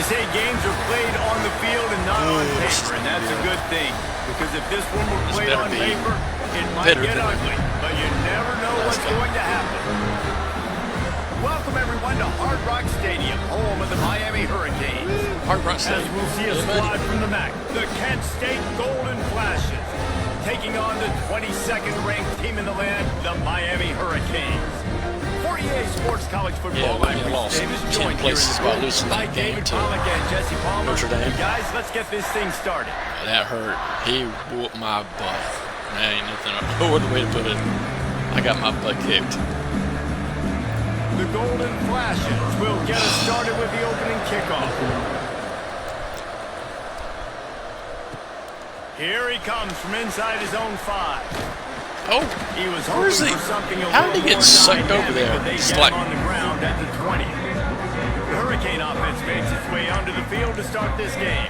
say games are played on the field and not on paper, and that's a good thing. Because if this one were played on paper, it might get ugly. But you never know what's going to happen. Welcome, everyone, to Hard Rock Stadium, home of the Miami Hurricanes. Hard Rock Stadium. As we'll see a squad from the MAC, the Kent State Golden Flashes, taking on the 22nd ranked team in the land, the Miami Hurricanes. 48 Sports College Football. Yeah, we lost 10 places by losing that game to Notre Dame. Guys, let's get this thing started. That hurt. He whooped my butt. That ain't nothing. No other way to put it. I got my butt kicked. The Golden Flashes will get us started with the opening kickoff. Here he comes from inside his own 5. Oh, he was where is he? How did he get sucked over there? It's like on the ground at the 20. The Hurricane offense makes its way onto the field to start this game.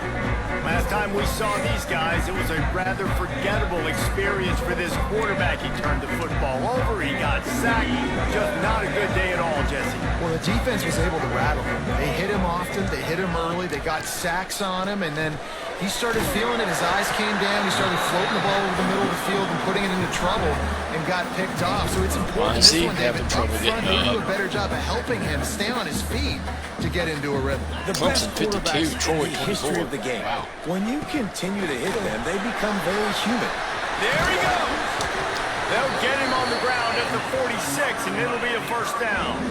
Last time we saw these guys, it was a rather forgettable experience for this quarterback. He turned the football over, he got sacked. Just not a good day at all, Jesse. Well, the defense was able to rattle him. They hit him often, they hit him early, they got sacks on him, and then he started feeling it. His eyes came down. He started floating the ball over the middle of the field and putting it into trouble and got picked off. So it's important this one, David, up front, they do a better job of helping him stay on his feet to get into a rhythm. The best quarterbacks in the history of the game. Wow. When you continue to hit them, they become very human. There he goes. They'll get him on the ground at the 46, and it'll be a first down.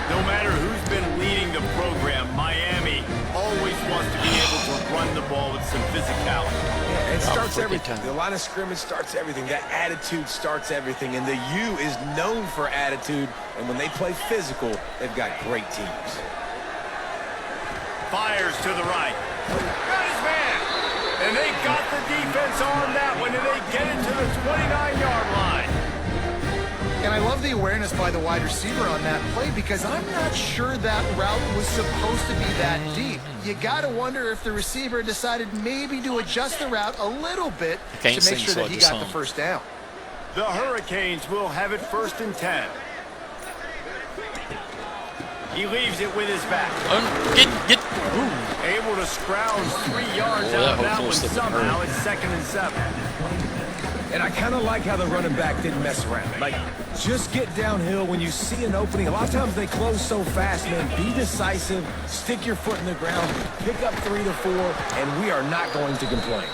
No matter who's been leading the program, Miami always wants to be able to run the ball with some physicality. Yeah, it starts everything. The line of scrimmage starts everything. That attitude starts everything. And the U is known for attitude. And when they play physical, they've got great teams. Fires to the right. Got his man. And they got the defense on that one, and they get it to the 29-yard line. And I love the awareness by the wide receiver on that play because I'm not sure that route was supposed to be that deep. You got to wonder if the receiver decided maybe to adjust the route a little bit to make sure that he got the first down. The Hurricanes will have it 1st and 10. He leaves it with his back. Able to scrounge 3 yards out of that one somehow. It's 2nd and 7. And I kind of like how the running back didn't mess around. Like, just get downhill when you see an opening. A lot of times they close so fast, man. Be decisive, stick your foot in the ground, pick up 3 to 4, and we are not going to complain.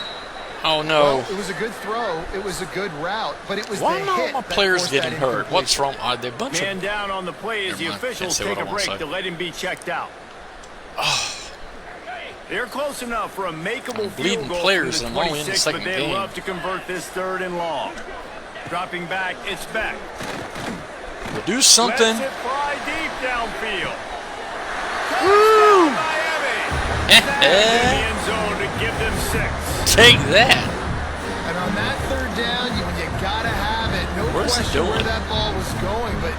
Oh, no. Well, it was a good throw. It was a good route, but it was Why the not hit my players getting hurt? What's wrong? Are they a bunch Man of... down on the play as the officials take a break to let him be checked out. They're close enough for a makeable field goal players from the 26, but they'd love to convert this 3rd and long. Dropping back, it's Beck. We'll do something. Lets it fly deep downfield. Woo! Miami. In the end zone to give them 6. Take that. And on that 3rd down, you got to have it. No question where that ball was going, but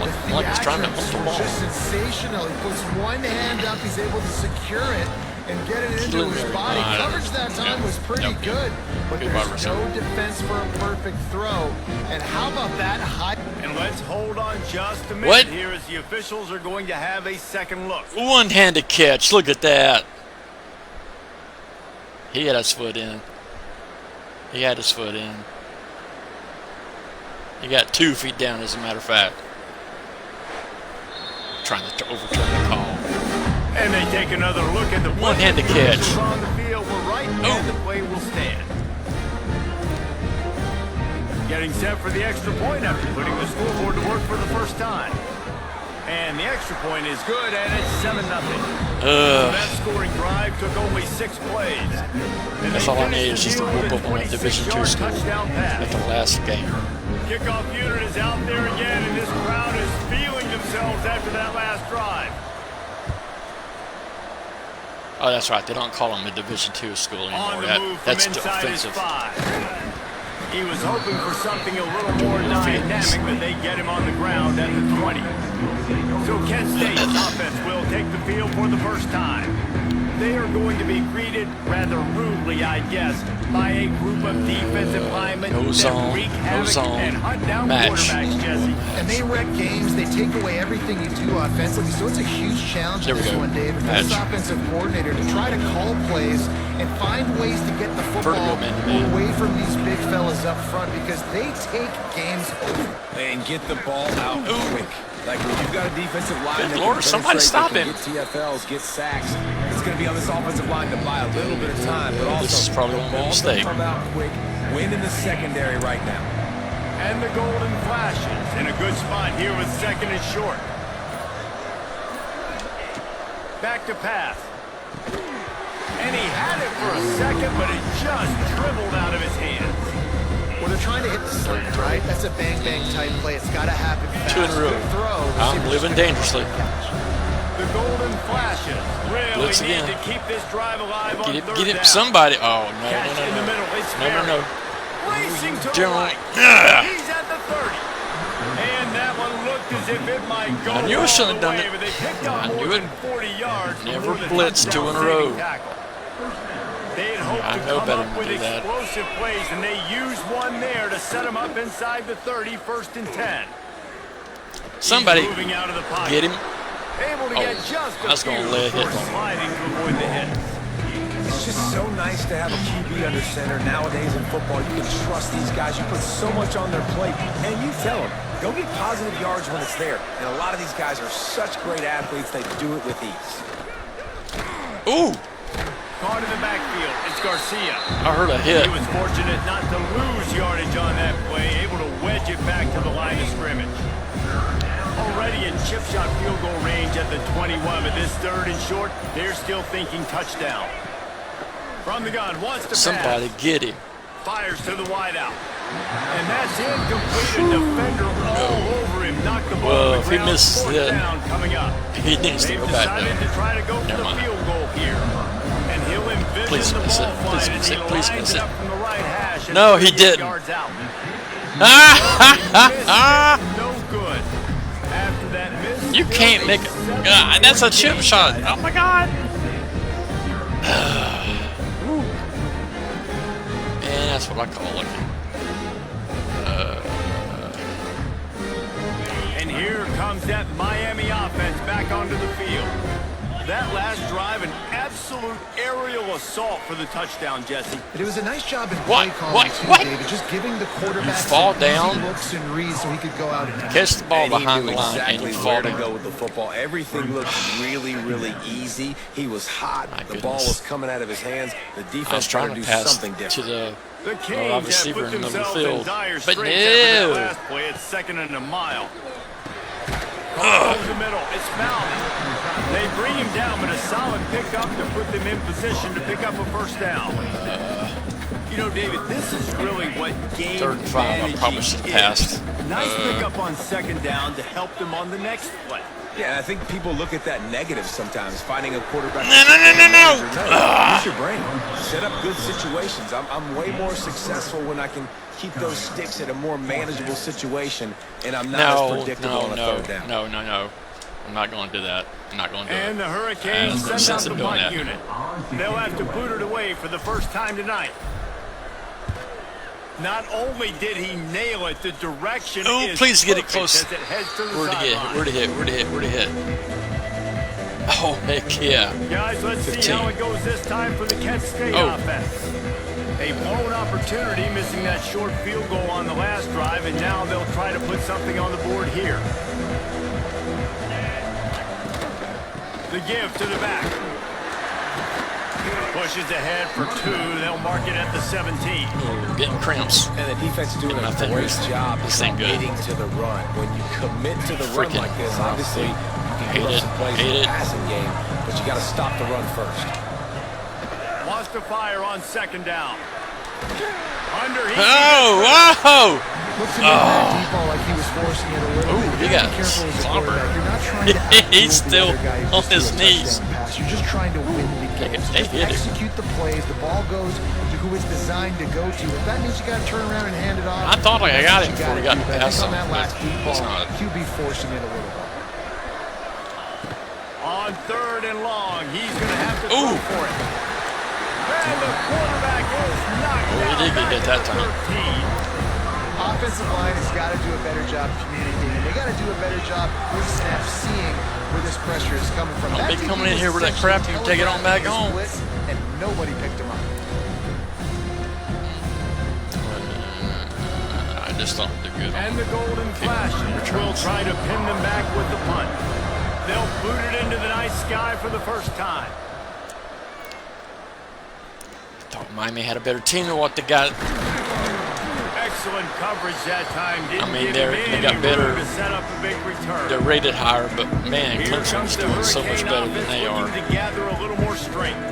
the theatrics were just sensational. He puts one hand up, he's able to secure it and get it into his body. Coverage that time was pretty good, but there's no defense for a perfect throw. And how about that high? And let's hold on just a minute here as the officials are going to have a second look. One-handed catch. Look at that. He had his foot in. He had his foot in. He got 2 feet down, as a matter of fact. Trying to overturn the call. And they take another look at the one-handed catch. On the field, we're right, and the play will stand. Getting set for the extra point after putting the scoreboard to work for the first time. And the extra point is good, and it's 7-0. That scoring drive took only 6 plays. And that's all I need is just to whoop up on a Division II school at the last game. Kickoff unit is out there again, and this crowd is feeling themselves after that last drive. Oh, that's right. They don't call them a Division II school anymore. That's offensive. He was hoping for something a little more dynamic, but they get him on the ground at the 20. So Kent State's offense will take the field for the first time. they are going to be greeted rather rudely, I guess, by a group of defensive linemen that wreak havoc and hunt down quarterbacks, Jesse. And they wreck games. They take away everything you do offensively. So it's a huge challenge in this one, David, for this offensive coordinator to try to call plays and find ways to get the football away from these big fellas up front because they take games over. And get the ball out quick. Like when you've got a defensive line that Lord, somebody stop him. Get TFLs, get sacks. It's going to be on this offensive line to buy a little bit of time, but also this is probably one more mistake. Come out quick, win in the secondary right now. And the golden flashes in a good spot here with second and short. Back to pass. And he had it for a second, but it just dribbled out of his hands. Well, they're trying to hit the slant, right? That's a bang-bang type play. It's got to happen fast. 2 in a row. I'm living dangerously. The golden flashes really need to keep this drive alive on third down. Get him somebody. Oh, no, Catch in the middle. It's no. Racing to the right. He's at the 30. And that one looked as if it might go I knew I shouldn't have done it. but they picked up more than 40 yards. Never blitzed 2 in a row. They had hoped to come up with explosive plays, and they used one there to set them up inside the 30, 1st and 10. Somebody moving out of the pocket. Get him. Able to get just I was going to lay a hit on sliding to avoid the hit. It's just so nice to have a QB under center. Nowadays in football, you can trust these guys. You put so much on their plate, and you tell them, go get positive yards when it's there. And a lot of these guys are such great athletes, they do it with ease. Ooh. Caught in the backfield, it's Garcia. I heard a hit. He was fortunate not to lose yardage on that play, able to wedge it back to the line of scrimmage. Already in chip shot field goal range at the 21, but this 3rd and short, they're still thinking touchdown. From the gun, wants to Somebody pass. get him. Fires to the wideout. And that's incomplete. A defender all over him. Knocked the ball on the If he ground. misses 4th that, down coming up. he needs to They've go back decided down. to try to go for Never the mind. field goal here. And he'll envision Please the miss ball it. flying Please as miss he it. Please lines miss it it. up from the right hash. No, he didn't. Yards out. No good. After that miss, You can't make it. God, that's a chip shot. Oh my God. Man, that's what I call lucky. And here comes that Miami offense back onto the field. That last drive, an absolute aerial assault for the touchdown, Jesse. But it was a nice job in play calling too, David. Just giving the quarterback fall down, looks and reads so he could go out and catch the ball And behind he the knew line, exactly and you fall where to down. go with the football. Everything looked really, really easy. He was hot. My The ball goodness. was coming out of his hands. The I was defense trying tried to to do pass something to different. The the Canes receiver have put in the themselves in field, dire but straits after that no. last play. It's 2nd and a mile. Over the middle, it's Malvin. They bring him down, but a solid pickup to put them in position to pick up a 1st down. You know, David, this is really what game 3rd and 5, I managing probably should have is. passed. Nice pickup on 2nd down to help them on the next play. Yeah, I think people look at that negative sometimes, finding a quarterback. No. Use your brain. Set up good situations. I'm way more successful when I can keep those sticks at a more manageable situation, and I'm not as predictable on a 3rd down. No. I'm not going to do that. I'm not going to do And it. the Hurricanes There's no send out sense the in doing punt that. unit. They'll have to boot it away for the 1st time tonight. Not only did he nail it, the direction is please get it perfect close. as it heads to the Where'd he hit? sideline. Where'd he hit? Oh, heck yeah. Guys, let's see 15. how it goes this time for the Kent State offense. A blown opportunity, missing that short field goal on the last drive, and now they'll try to put something on the board here. The give to the back. Pushes ahead for 2. They'll mark it at the 17. Oh, getting cramps. And the defense is doing My a fingers. great job This ain't good. committing to the run. When you commit to the run Freaking like this, obviously you can hate run it. some plays in Hate the it. passing game, but you got to stop the run first. Wants to fire on 2nd down. Underneath. Oh! looks to me that deep ball like he was forcing it a little bit. He You gotta got be careful as a clobbered. quarterback. You're not trying to outdo He's the still other guy who on just his threw a knees. touchdown pass. You're just trying to win the game. So They just hit it. execute the plays. The ball goes to who it's designed to go to. If that means you got to turn around and hand it off, I thought I got him you before he gotta got do that. past I think on him, that but last deep it's ball, not. QB forcing it a little bit. On On 3rd and long, he's going to have to throw for it. And the quarterback is knocked down. He did get hit that time. Offensive line has got to do a better job communicating. They got to do a better job with snap seeing where this pressure is coming from. Don't be coming in here with that crap. You can take it on back home. And nobody picked him up. I just thought they're good. And the golden flash will try to pin them back with the punt. They'll boot it into the night sky for the first time. Thought Miami had a better team than what they got. Excellent coverage that time. Didn't I mean, give they got better. To set up a big return. They're rated higher, but man, Here Clemson's comes the doing so much Hurricane better than offense they are. looking to gather a little more strength.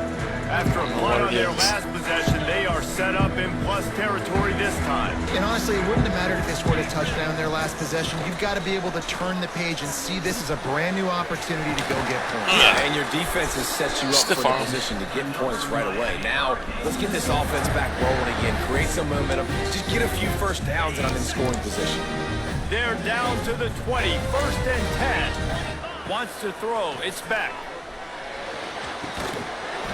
After a punt on their last possession, they are set up in plus territory this time. And honestly, it wouldn't have mattered if they scored a touchdown in their last possession. You've got to be able to turn the page and see this as a brand new opportunity to go get points. Yeah, and your defense has set you up for the position to get points right away. Now, let's get this offense back rolling again. Create some momentum. Just get a few first downs and I'm in scoring position. They're down to the 20. 1st and 10. Wants to throw. It's back.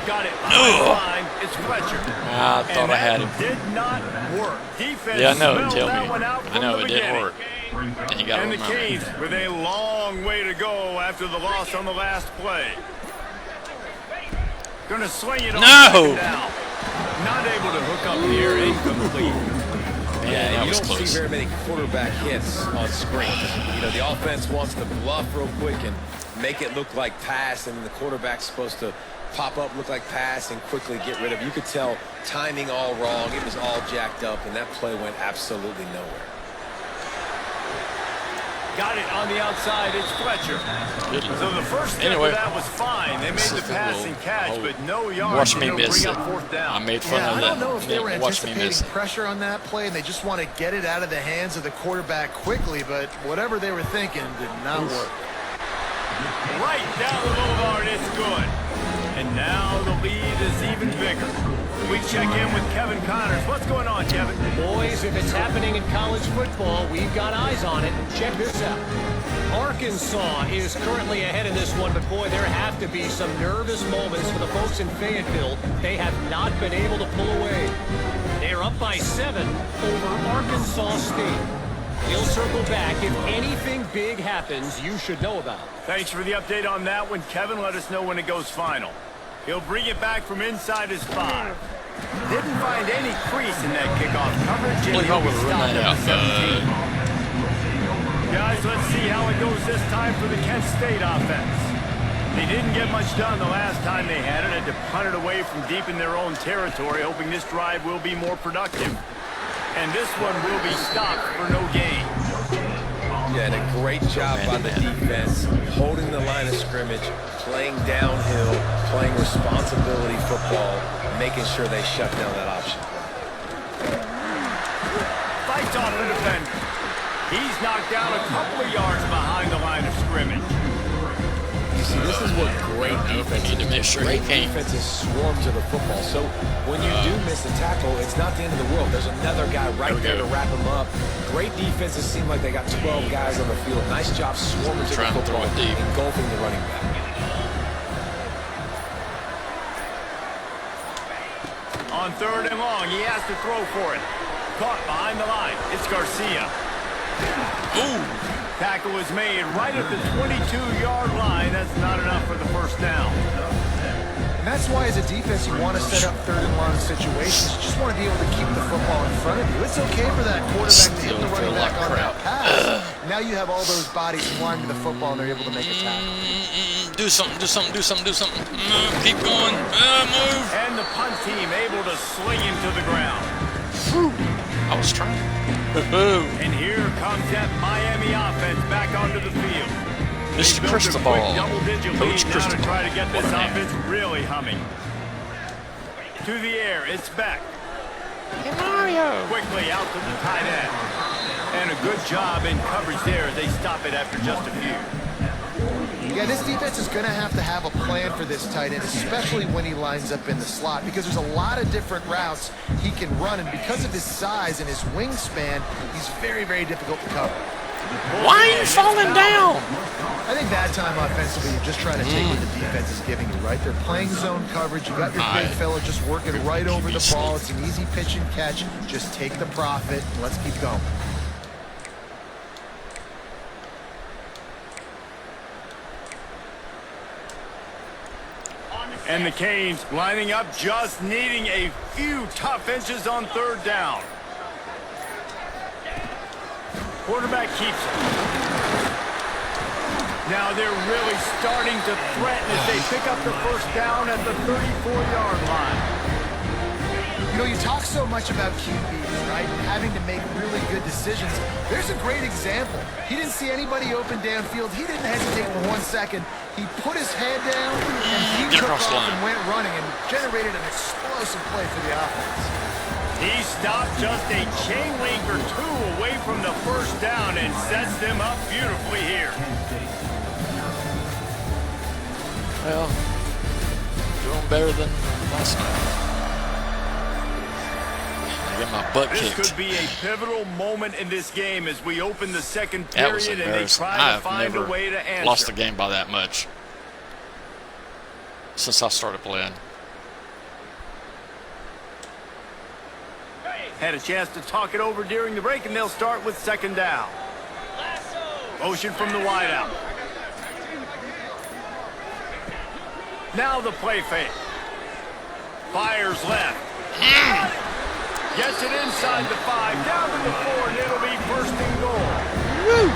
Got it. Line. It's Fletcher. I thought I had him. Did not work. Defense. Yeah, I know. smelled Tell that me. one out I know from it the didn't beginning. work. And you got And to the remember. Canes with a long way to go after the loss on the last play. Gonna swing it on No! now. Not able to hook up here. Incomplete. Yeah, that you was don't close. see very many quarterback hits on screens. You know, the offense wants to bluff real quick and make it look like pass, and then the quarterback's supposed to pop up, look like pass, and quickly get rid of it. You could tell timing all wrong. It was all jacked up, and that play went absolutely nowhere. Got it on the outside. It's Fletcher. So the first step Anyway, of that was fine. They made the pass and catch, but no yards. Watch me to miss bring it. up 4th down. I made fun Yeah, of I that. don't know if they were Watch me miss anticipating it. pressure on that play and they just want to get it out of the hands of the quarterback quickly, but whatever they were thinking did not work. Right down the boulevard, it's good. And now the lead is even bigger. We check in with Kevin Connors. What's going on, Kevin? Boys, if it's happening in college football, we've got eyes on it. Check this out. Arkansas is currently ahead in this one, but boy, there have to be some nervous moments for the folks in Fayetteville. They have not been able to pull away. They're up by 7 over Arkansas State. He'll circle back. If anything big happens, you should know about it. Thanks for the update on that one, Kevin. Let us know when it goes final. He'll bring it back from inside his 5. Didn't find any crease in that kickoff coverage, and he'll be stopped at the 17. Guys, let's see how it goes this time for the Kent State offense. They didn't get much done the last time they had it. Had to punt it away from deep in their own territory, hoping this drive will be more productive. And this one will be stopped for no gain. Yeah, and a great job by the defense, holding the line of scrimmage, playing downhill, playing responsibility football, making sure they shut down that option. Fights off the defender. He's knocked down a couple of yards behind the line of scrimmage. You see, this is what great defense need to make sure great he can't. defenses swarm to the football. So when you do miss a tackle, it's not the end of the world. There's another guy right there to wrap him up. Great defenses seem like they got 12 guys on the field. Nice job swarming to the Trying to throw football, it deep. engulfing the running back. On 3rd and long, he has to throw for it. Caught behind the line. It's Garcia. Ooh. Tackle was made right at the 22-yard line. That's not enough for the first down. And that's why as a defense you want to set up 3rd and long situations. You just want to be able to keep the football in front of you. It's okay for that quarterback to hit the running back on that pass. Now you have all those bodies flying to the football and they're able to make a tackle. Do something. Keep going. Move. And the punt team able to sling him to the ground. I was trying. And here comes that Miami offense back onto the field. Mr. Cristobal. Coach Now to Cristobal. try to get this What a man. offense really humming. To the air, it's back. Hey, Mario. Quickly out to the tight end. And a good job in coverage there as they stop it after just a few. Yeah, this defense is going to have a plan for this tight end, especially when he lines up in the slot, because there's a lot of different routes he can run, and because of his size and his wingspan, he's very, very difficult to cover. Why are you falling down? I think that time offensively, you're just trying to take what the defense is giving you, right? They're playing zone coverage. You got your big fella just working right over the ball. It's an easy pitch and catch. Just take the profit and let's keep going. And the Canes lining up, just needing a few tough inches on third down. Quarterback keeps it. Now they're really starting to threaten as they pick up the first down at the 34-yard line. You know, you talk so much about QBs, right? And having to make really good decisions. There's a great example. He didn't see anybody open downfield. He didn't hesitate for 1 second. He put his head down, and he took off and went running and generated an explosive play for the offense. He stopped just a chain link or two away from the first down and sets them up beautifully here. Well, doing better than last night. I get my butt kicked. This could be a pivotal moment in this game as we open the second period and they try to find a way to answer. Lost the game by that much since I started playing. Had a chance to talk it over during the break, and they'll start with second down. Motion from the wideout. Now the play fake. Fires left. Gets it inside the 5, down to the 4, and it'll be first and goal. Woo!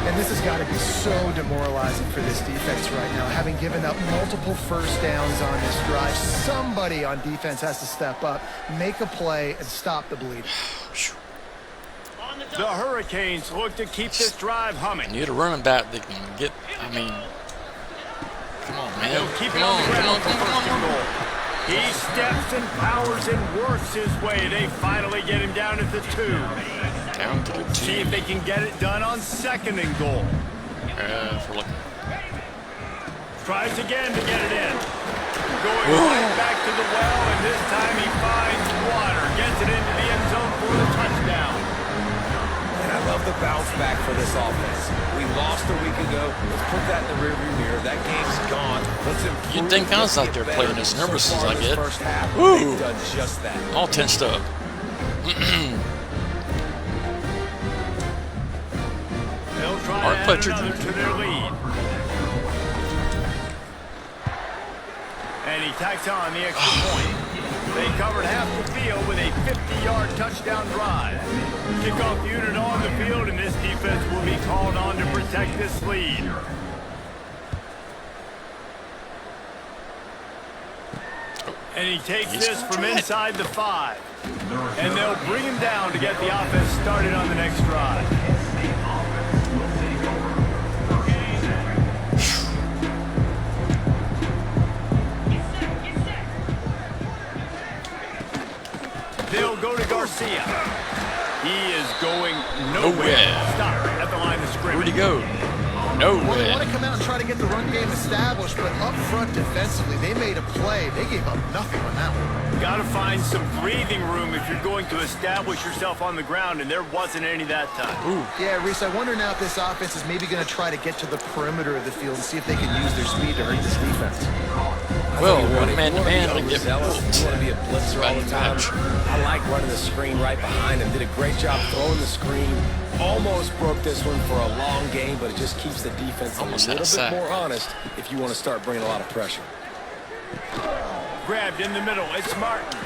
And this has got to be so demoralizing for this defense right now. Having given up multiple first downs on this drive, somebody on defense has to step up, make a play, and stop the bleeding. The Hurricanes look to keep this drive humming. You need a running back that can get, I mean, come on, man. They'll keep it on the ground for first and goal. He steps and powers and works his way. They finally get him down at the 2. Down to the 2. See if they can get it done on second and goal. For looking. Tries again to get it in. Going right back to the well, and this time he finds water. Gets it into the end zone for the touchdown. And I love the bounce back for this offense. We lost a week ago. Let's put that in the rearview mirror. That game's gone. Let's improve. You'd think I was out there playing as nervous as I get. First half, Woo! they've done just that. All tensed up. They'll try to add another to their lead. And he tacks on the extra point. They covered half the field with a 50-yard touchdown drive. Kickoff unit on the field, and this defense will be called on to protect this lead. And he takes this from inside the 5. And they'll bring him down to get the offense started on the next drive. They'll go to Garcia. He is going nowhere. Stop at the line of scrimmage. Where'd he go? Nowhere. Well, they want to come out and try to get the run game established, but up front defensively, they made a play. They gave up nothing on that one. Got to find some breathing room if you're going to establish yourself on the ground, and there wasn't any that time. Ooh. Yeah, Reese, I wonder now if this offense is maybe going to try to get to the perimeter of the field and see if they can use their speed to hurt this defense. Well, one man to man, they get zealous. You want to be a blitzer all the time. I like running the screen right behind him. Did a great job throwing the screen. Almost broke this one for a long game, but it just keeps the defense a little bit more honest if you want to start bringing a lot of pressure. Grabbed in the middle. It's Martin.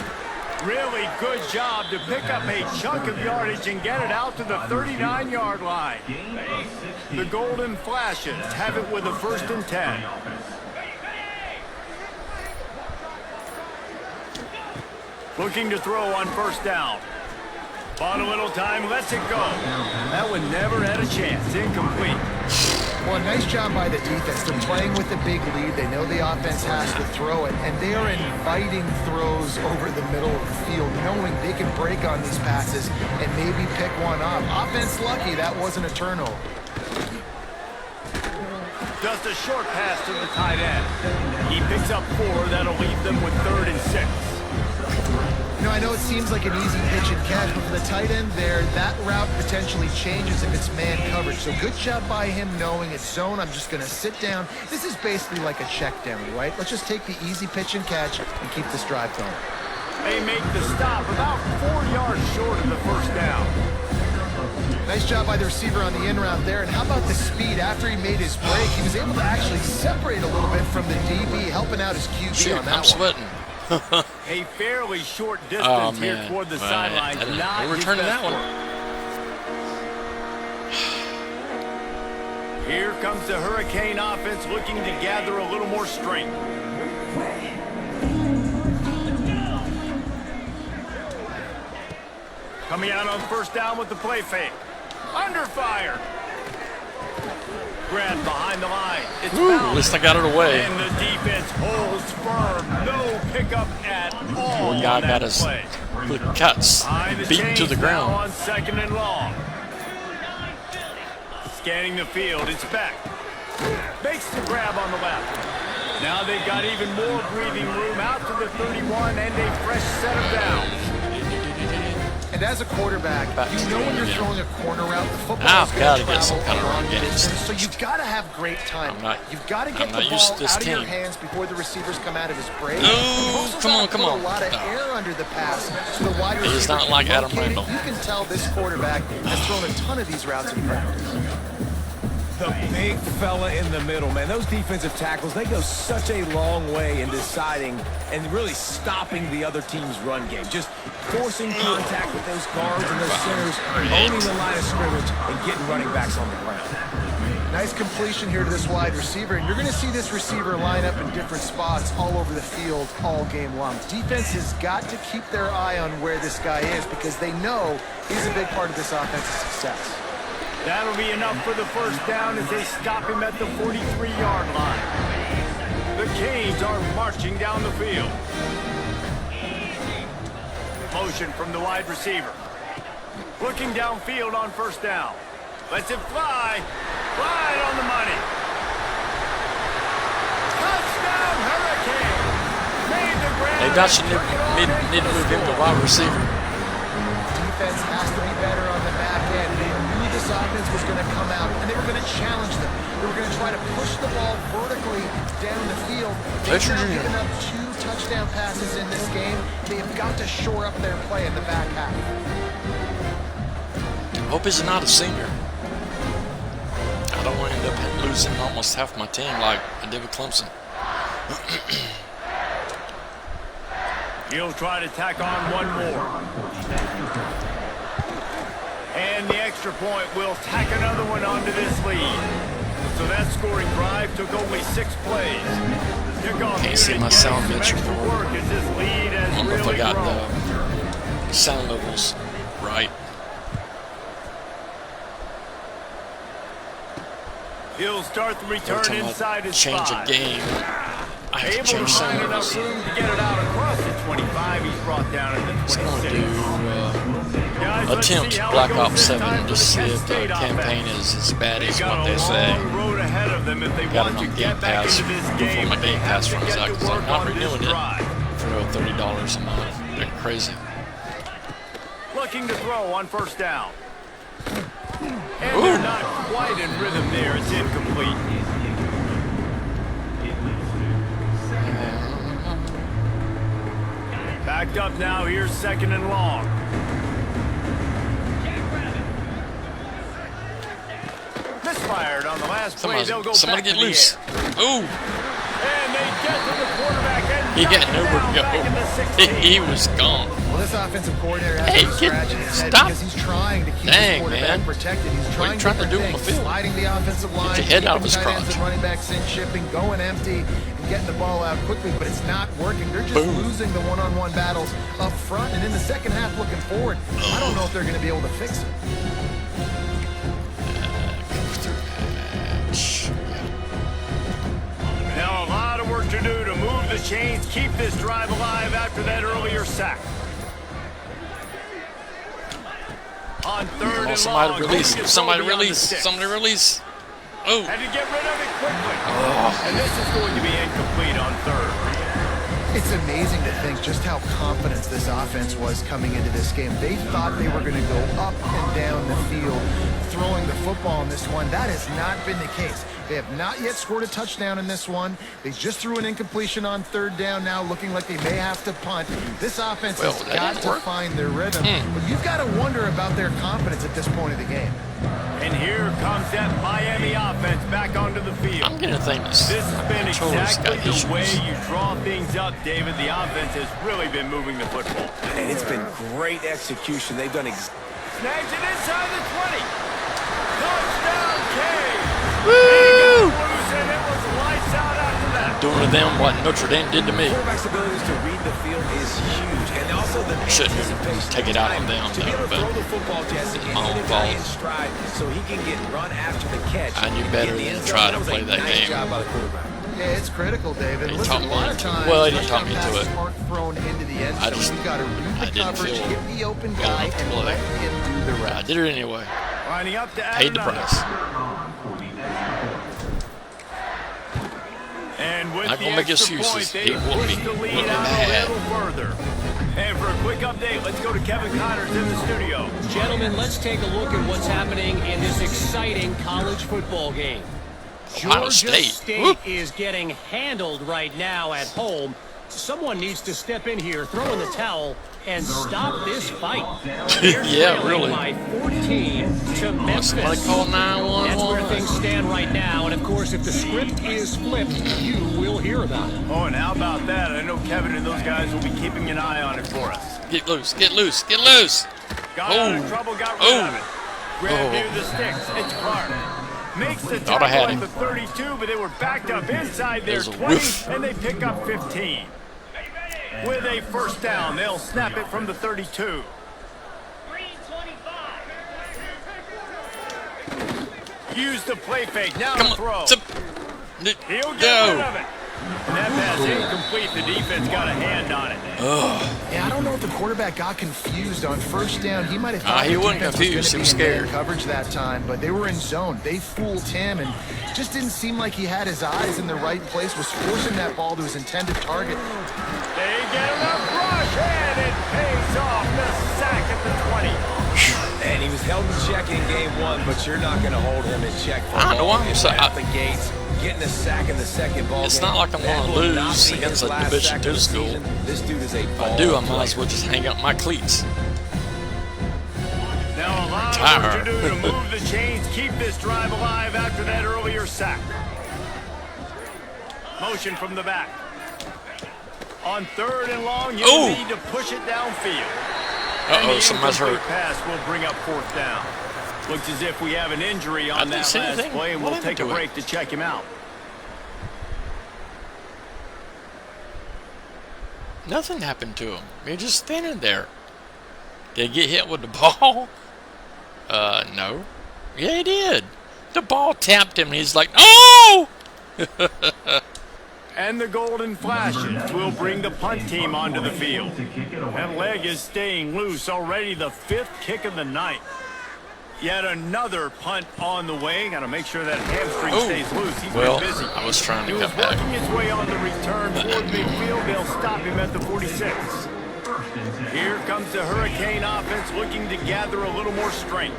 Really good job to pick up a chunk of yardage and get it out to the 39-yard line. The Golden Flashes have it with a 1st and 10. Looking to throw on first down. Bought a little time, lets it go. That one never had a chance. Incomplete. Well, nice job by the defense. They're playing with a big lead. They know the offense has to throw it, and they are inviting throws over the middle of the field, knowing they can break on these passes and maybe pick one off. Offense lucky that wasn't a turnover. Just a short pass to the tight end. He picks up 4. That'll leave them with 3rd and 6. You know, I know it seems like an easy pitch and catch, but for the tight end there, that route potentially changes if it's man coverage. So good job by him knowing it's zone. I'm just going to sit down. This is basically like a check down, right? Let's just take the easy pitch and catch and keep this drive going. They make the stop about 4 yards short of the first down. Nice job by the receiver on the in route there. And how about the speed after he made his break? He was able to actually separate a little bit from the DB, helping out his QB Shoot, on that I'm sweating. A fairly short distance here toward the sideline. Not returning that one. Here comes the Hurricane offense looking to gather a little more strength. Coming out on first down with the play fake. Under fire. Grabbed behind the line. It's at least I got it away. And the defense holds firm. No pickup at all. Poor guy got his cuts beaten to the ground. On second and long. Scanning the field. It's back. Makes the grab on the left. Now they've got even more breathing room out to the 31 and a fresh set of downs. And as a quarterback, you know when you're throwing a corner route, the football is going to get some kind of run game. So you've got to have great time. You've got to get the ball out of your hands before the receivers come out of his break. Oh, come on. A lot of air under the pass, so the wide receiver. He's not like Adam Randall. You can tell this quarterback has thrown a ton of these routes in practice. The big fella in the middle, man. Those defensive tackles, they go such a long way in deciding and really stopping the other team's run game. Just forcing contact with those guards and those centers, owning the line of scrimmage, and getting running backs on the ground. Nice completion here to this wide receiver, and you're going to see this receiver line up in different spots all over the field all game long. Defense has got to keep their eye on where this guy is because they know he's a big part of this offense's success. That'll be enough for the first down as they stop him at the 43-yard line. The Canes are marching down the field. Motion from the wide receiver. Looking downfield on first down. Lets it fly. Right on the money. Touchdown, Hurricane. Made the grab. They got need to move him to wide receiver. Defense has to be better on the back end. They knew this offense was going to come out, and they were going to challenge them. They were going to try to push the ball vertically down the field. They've now given up 2 touchdown passes in this game. They have got to shore up their play in the back half. Hope he's not a senior. I don't want to end up losing almost half my team like I did with Clemson. He'll try to tack on one more. And the extra point will tack another one onto this lead. So that scoring drive took only 6 plays. Can't see my sound picture for it. I don't know if I got the sound levels right. He'll start the return inside his change spot. a game. I have Able to change to find enough levels. room to get it out across the 25. He's brought down at the 26. I'm going to do Guys, let's attempt see how Black it goes Ops this 7 time and for just the see Kent if the State campaign offense. is as bad as They got what a they say. long road ahead of them if they Got want it to on get Game back Pass into this before game. my Game Pass They have runs to out get because to I'm work not on this renewing it drive. for $30 a month. They're crazy. Looking to throw on first down. And they're not quite in rhythm there. It's incomplete. Backed up now. Here's second and long. Misfired on the last play. They'll go Somebody back get to loose. The Ooh. and they get to the quarterback and He got knock him nowhere down to back in the go. 16. He was gone. Well, this offensive coordinator has Hey, to scratch his head stop. because he's trying to keep Dang, his quarterback man. protected. He's What are you trying trying to do on different the things, field? sliding the offensive line, your head out of his keeping tight ends crotch. and running backs in, shipping, going empty, and getting the ball out quickly, but it's not working. They're just Boom. losing the one-on-one battles up front, and in the second half looking forward, I don't know if they're going to be able to fix it. Now a lot of work to do to move the chains, keep this drive alive after that earlier sack. On third and Somebody long, release. Hogan Somebody beyond the release. sticks. Somebody release. Oh. Had to get rid of it quickly. And this is going to be incomplete on third. It's amazing to think just how confident this offense was coming into this game. They thought they were going to go up and down the field throwing the football in this one. That has not been the case. They have not yet scored a touchdown in this one. They just threw an incompletion on third down now, looking like they may have to punt. This offense has got to find their rhythm. But you've got to wonder about their confidence at this point of the game. And here comes that Miami offense back onto the field. I'm going to think this has been exactly the way you draw things up, David. The offense has really been moving the football. And it's been great execution. They've done Snags it inside the 20. Touchdown, K. Woo! And it was lights out after that. Doing to them what Notre Dame did to me. Quarterback's abilities to read the field is huge, and also the shouldn't take it out on them, to be able to but throw the football, Jesse, and my get own it back in fault. stride so he can get run after the catch. I knew better than to try to play that game. Job by the quarterback. Yeah, it's critical, David. He Listen, taught a me lot of to- times, well, he didn't talk me to passes it. aren't thrown into the end I zone. just- You got to read I the didn't coverage, feel hit the open well guy, enough to and play. let him do the I rest. did it anyway. Lining up to add Paid the another. price. And with Not the gonna make extra excuses. point, He they whooped pushed me. the lead Whooped me out bad. a little further. And for a quick update, let's go to Kevin Connors in the studio. Gentlemen, let's take a look at what's happening in this exciting college football game. Ohio Georgia State. State is getting handled right now at home. Someone needs to step in here, throw in the towel, and stop this fight. They're Yeah, trailing really. by 14 to Memphis. Somebody call 911. That's where things stand right now. And, of course, if the script is flipped, you will hear about it. Oh, and how about that? I know Kevin and those guys will be keeping an eye on it for us. Get loose, get loose, get loose. Got out of trouble, got rid of it. Grabbed near the sticks. It's Clark. Makes the Thought I tackle had at him. the 32, but they were backed up inside their There's a 20, whiff. and they pick up 15. With a first down, they'll snap it from the 32. Use the play fake. Now Come the on. throw. He'll get rid Go. of it. And that pass incomplete. The defense got a hand on it. Yeah, I don't know if the quarterback got confused on first down. He might have thought he the wasn't defense confused. was He going was to be in man scared. coverage that time, but they were in zone. They fooled him and just didn't seem like he had his eyes in the right place, was forcing that ball to his intended target. They get enough rush, and it pays off. The sack at the 20. And he was held in check in game one, but you're not going to hold him in check for I know, long. I'm It's sorry. right out the gates, getting a sack in the second ball It's game. not like I'm That gonna will lose not be against his a last Division sack II of the school. season. This dude is a If I ball do, I might player. as well just hang up my cleats. Now a lot of work to do to move the chains, keep this drive alive after that earlier sack. Motion from the back. On third and long, you Ooh. need to push it downfield. Uh-oh, somebody's hurt. Pass will bring up fourth down. Looks as if we have an injury I on didn't that see last anything. play, and What we'll take a happened to break to check him out. Nothing happened to him. You're just standing there. Did he get hit with the ball? No. Yeah, he did. The ball tapped him, and he's like, "Oh!" And the golden flashes will bring the punt team onto the field. That leg is staying loose. Already the fifth kick of the night. Yet another punt on the way. Got to make sure that hamstring stays loose. He's Well, been busy. I was trying to He was cut back. working his way on the return toward midfield. They'll stop him at the 46. Here comes the Hurricane offense looking to gather a little more strength.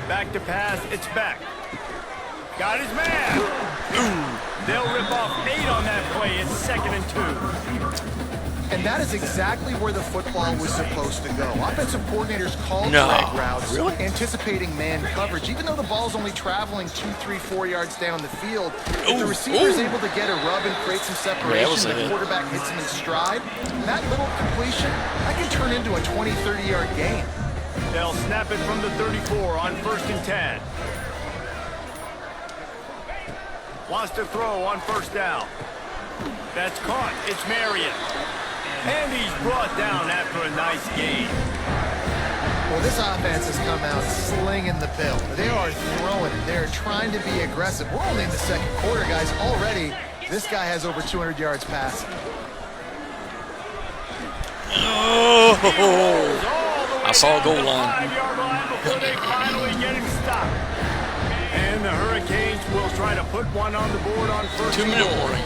Back to pass. It's back. Got his man. They'll rip off 8 on that play. It's 2nd and 2. And that is exactly where the football was supposed to go. Offensive coordinators called No. drag routes, Really? anticipating man coverage. Even though the ball's only traveling 2, 3, 4 yards down the field, if the receiver is able to get a rub and create some separation, a the hit. quarterback hits him in stride, that little completion, that can turn into a 20, 30-yard gain. They'll snap it from the 34 on 1st and 10. Wants to throw on 1st down. That's caught. It's Marion. And he's brought down after a nice gain. Well, this offense has come out slinging the bill. They are throwing it. They're trying to be aggressive. We're only in the second quarter, guys. Already, this guy has over 200 yards passing. Oh! I saw a goal line. 5-yard line before they finally get him stopped. And the Hurricanes will try to put one on the board on 1st and 2-minute goal. warning.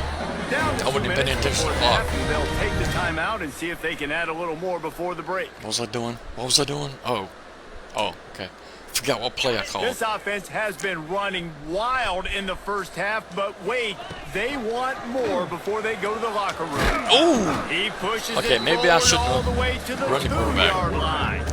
Down to I wasn't 2 paying minutes attention to before the the clock. half, and they'll take the timeout and see if they can add a little more before the break. What was I doing? What was I doing? Oh, okay. Forgot what play I called. This offense has been running wild in the first half, but wait, they want more before they go to the locker room. Oh! He pushes Okay, it maybe I forward shouldn't all have the way to the run the quarterback. 2-yard line.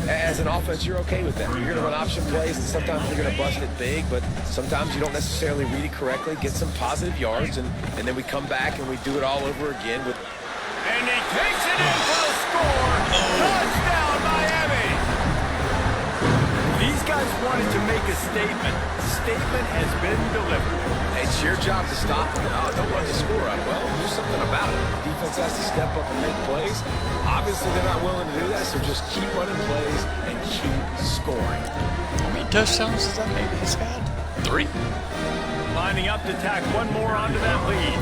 As an offense, you're okay with that. You're going to run option plays, and sometimes you're going to bust it big, but sometimes you don't necessarily read it correctly, get some positive yards, and then we come back and we do it all over again with. And he takes it in for the score. Touchdown, Miami. These guys wanted to make a statement. The statement has been delivered. It's your job to stop them. Oh, don't let the score up. Well, do something about it. The defense has to step up and make plays. Obviously, they're not willing to do that, so just keep running plays and keep scoring. How many touchdowns does that make this guy? 3? Lining up to tack one more onto that lead.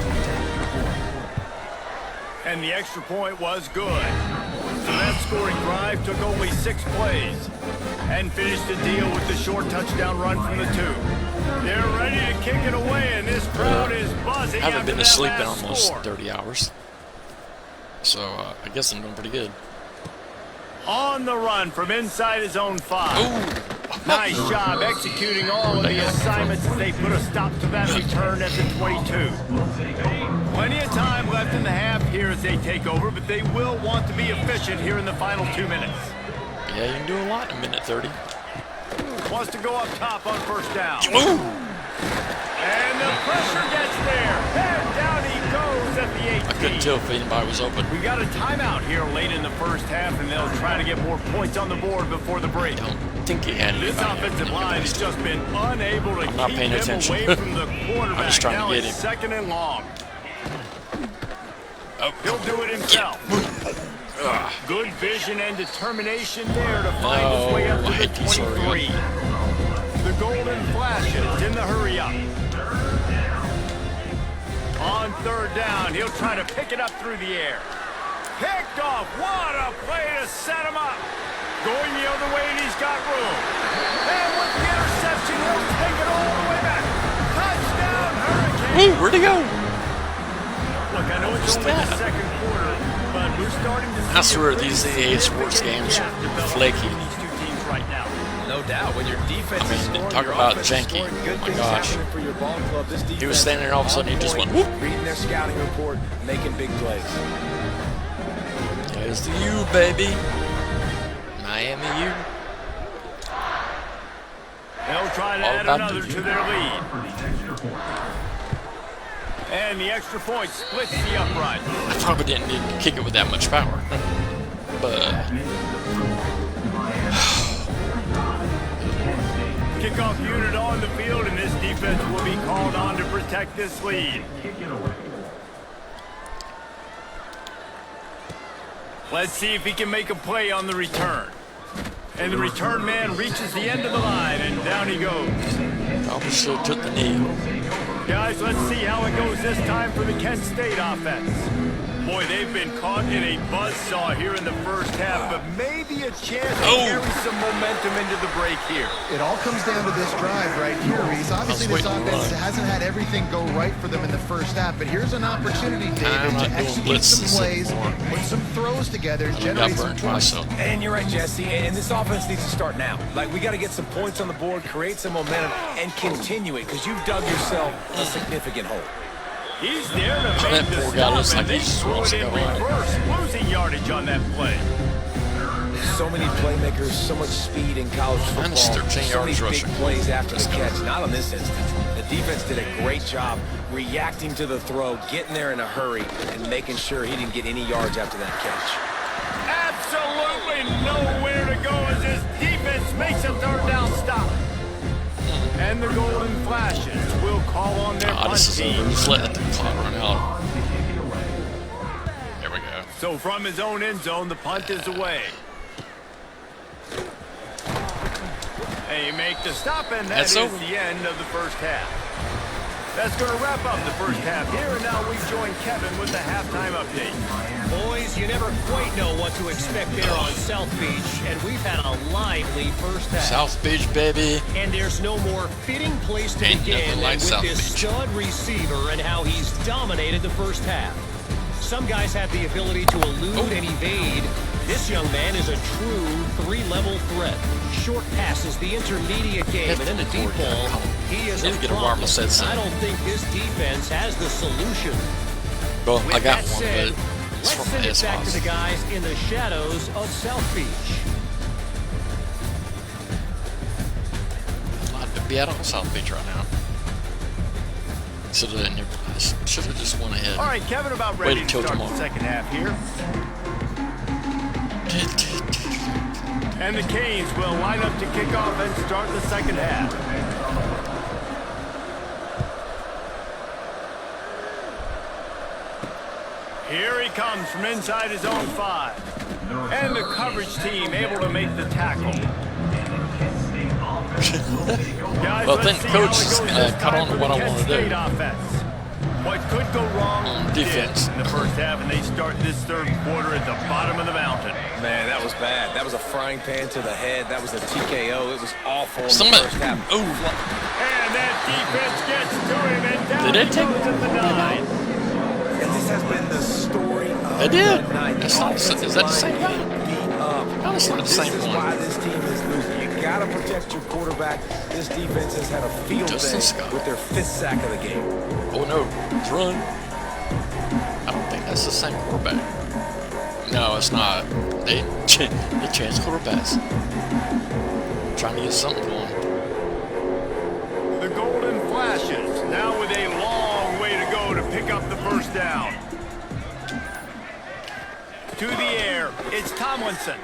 And the extra point was good. So that scoring drive took only 6 plays and finished the deal with the short touchdown run from the 2. They're ready to kick it away, and this crowd is buzzing. I haven't been after asleep that in last almost score. 30 hours. So I guess I'm doing pretty good. On the run from inside his own 5. Ooh! Nice job executing all of the assignments as they put a stop to that return at the 22. Plenty of time left in the half here as they take over, but they will want to be efficient here in the final 2 minutes. Yeah, you can do a lot in a minute 30. Wants to go up top on first down. Ooh! And the pressure gets there. And down he goes at the 18. I couldn't tell if anybody was open. We got a timeout here late in the first half, and they'll try to get more points on the board before the break. I don't think he had This anybody offensive line has just been unable to not keep paying them attention. away from the quarterback. I'm just trying to Now get it's him. 2nd and long. Oh. He'll do it himself. Good vision and determination there to find his way up to the 23. The golden flashes in the hurry up. On 3rd down, he'll try to pick it up through the air. Picked off. What a play to set him up. Going the other way, and he's got room. And with the interception, he'll take it all the way back. Touchdown, Hurricane. Ooh, where'd he go? Look, I know it's only the 2nd quarter, but we're starting to see I swear a pretty these EA Sports significant games gap are develop flaky. between these 2 teams right now. No doubt. When your defense I mean, is scoring, talk your about offense is janky. scoring, good Oh my things gosh. happening for your ball club. This defense He was standing there, all of a sudden he just went, whoop. reading their scouting report, making big plays. There's the U, baby. Miami U. They'll try to All add about another the to their lead. And the extra point splits the upright. I probably didn't need to kick it with that much power. But Kickoff unit on the field, and this defense will be called on to protect this lead. Let's see if he can make a play on the return. And the return man reaches the end of the line, and down he goes. probably should have took the knee. Guys, let's see how it goes this time for the Kent State offense. Boy, they've been caught in a buzzsaw here in the first half, but maybe a chance to carry some momentum into the break here. It all comes down to this drive right here, Reese. Obviously, this offense hasn't had everything go right for them in the first half, but here's an opportunity, David, to execute some plays, put some throws together, generate some points. And you're right, Jesse, and this offense needs to start now. Like, we got to get some points on the board, create some momentum, and continue it, because you've dug yourself a significant hole. He's there to make the poor guy looks stop, like and he they just threw wants it to in go on. reverse, losing yardage on that play. So many playmakers, so much speed in college football. Minus 13 so many yards big rushing. plays after the catch. Not on this instance. The defense did a great job reacting to the throw, getting there in a hurry, and making sure he didn't get any yards after that catch. Absolutely nowhere to go as this defense makes a 3rd down stop. And the golden flashes will call on their punt This is over. team. Just let the clock run out. There we go. So from his own end zone, the punt is away. They make the stop, and that is over. the end of the first half. That's going to wrap up the first half here, and now we join Kevin with the halftime update. Boys, you never quite know what to expect there on South Beach, and we've had a lively first half. South Beach, baby. And there's no more fitting place to begin than with this stud receiver and how he's dominated the first half. Some guys have the ability to elude and evade. This young man is a true three-level threat. Short passes, the intermediate game, and in the deep ball, he is a problem. I don't think this defense has the solution. Well, I got one, said, but it's let's from send the it back to the guys in the shadows of South Beach. I'd be out on South Beach right now. Should have just went ahead. All right, Kevin, about ready to start tomorrow. The second half here. And the Canes will line up to kick off and start the second half. Here he comes from inside his own 5. And the coverage team able to make the tackle. Guys, well, I think Coach caught on to what I want to do. Offense. What could go wrong defense in the first half, and they start this third quarter at the bottom of the mountain. Man, that was bad. That was a frying pan to the head. That was a TKO. It was awful in the first half. Ooh. And that defense gets to him, and down Did it take at the 9. And this has been the story of They did. the night. That's not, is that the same guy? No, it's not the same This is one. why this team is losing. You got to protect your quarterback. This defense has had a field day with their 5th sack of the game. Oh no, it's run. I don't think that's the same quarterback. No, it's not. They changed quarterbacks. Trying to get something going. The golden flashes, now with a long way to go to pick up the first down. To the air, it's Tomlinson.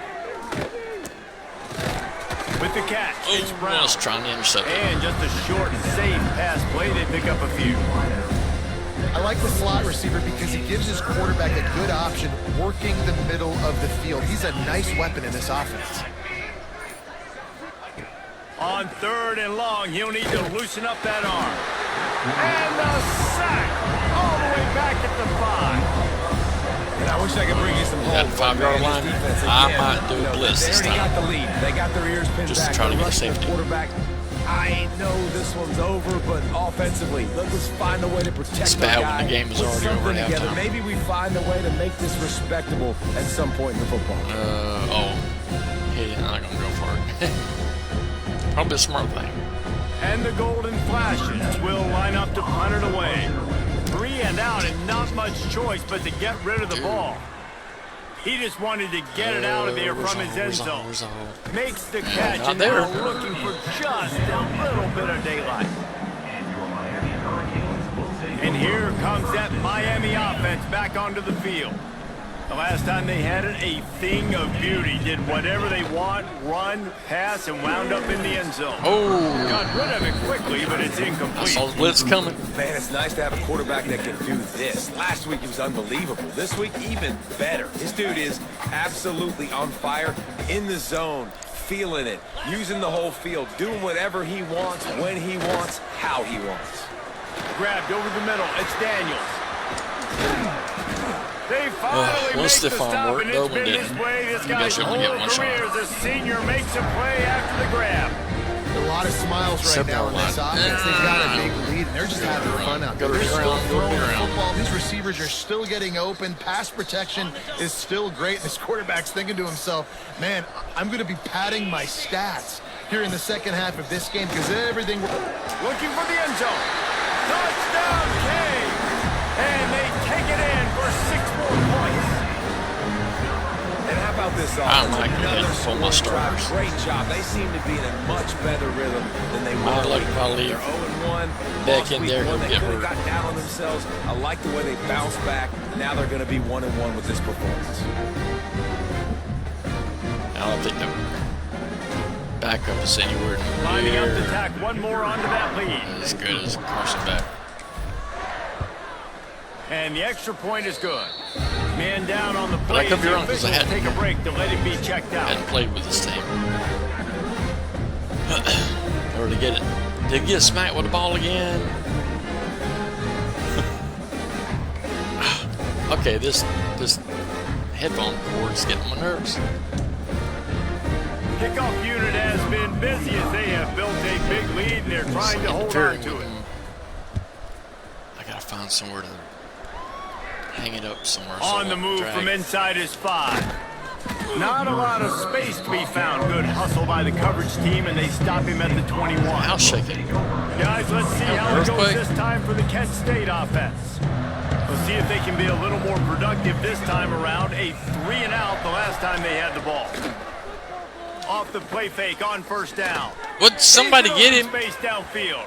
With the catch, it's Brown. Was trying to intercept it. And just a short and safe pass play, they pick up a few. I like the slot receiver because he gives his quarterback a good option working the middle of the field. He's a nice weapon in this offense. On 3rd and long, he'll need to loosen up that arm. And the sack all the way back at the 5. And I wish I could bring you some hope. That 5-yard line, I might do a blitz this time. They got the lead. They got their ears pinned Just back. trying to get Rush their safety. quarterback. I know this one's over, but offensively, let's find a way to protect It's the bad guy. when the game is Put already over something at together. halftime. Maybe we find a way to make this respectable at some point in the football game. He's not gonna go for it. Probably a smart thing. And the golden flashes will line up to punt it away. 3 and out and not much choice but to get rid of the ball. He just wanted to get it out of there from his end zone. Makes the catch and now looking for just a little bit of daylight. And here comes that Miami offense back onto the field. The last time they had it, a thing of beauty. Did whatever they want, run, pass, and wound up in the end zone. Oh. Got rid of it quickly, but it's incomplete. I saw the blitz coming. Man, it's nice to have a quarterback that can do this. Last week, he was unbelievable. This week, even better. This dude is absolutely on fire, in the zone, feeling it, using the whole field, doing whatever he wants, when he wants, how he wants. Grabbed over the middle. It's Daniels. They finally make the stop, and it's been this way this guy's whole career as a senior makes a play after the grab. A lot of smiles right now in this offense. They've got a big lead, and they're just having fun out there. They're still throwing the football. These receivers are still getting open. Pass protection is still great. This quarterback's thinking to himself, man, I'm going to be padding my stats here in the second half of this game because everything... Looking for the end zone. Touchdown, K. And they take it in for 6 more points. And how about this I'm offense? like Another for my starters. great job. They seem to be in a much better rhythm than they were. Like if I leave They're 0-1. back in there, he'll They get could have hurt. got down on themselves. I like the way they bounced back. Now they're going to be 1-1 with this performance. I don't think the backup is anywhere Lining up to near tack one more onto that lead. as good as Carson back. And the extra point is good. Man down on the But I play. could be wrong because I Officials hadn't take a break to let him be checked out. played with this team. Or to get smacked with the ball again. Okay, this headphone cords getting on my nerves. Kickoff unit has been busy as they have built a big lead and they're trying to hold on to it. I gotta find somewhere to hang it up somewhere. On the move from inside his 5. Not a lot of space to be found. Good hustle by the coverage team, and they stop him at the 21. I'll shake it. Guys, let's see how it goes this time for the Kent State offense. We'll see if they can be a little more productive this time around. A 3-and-out the last time they had the ball. Off the play fake on first down. Would somebody get him? Space downfield.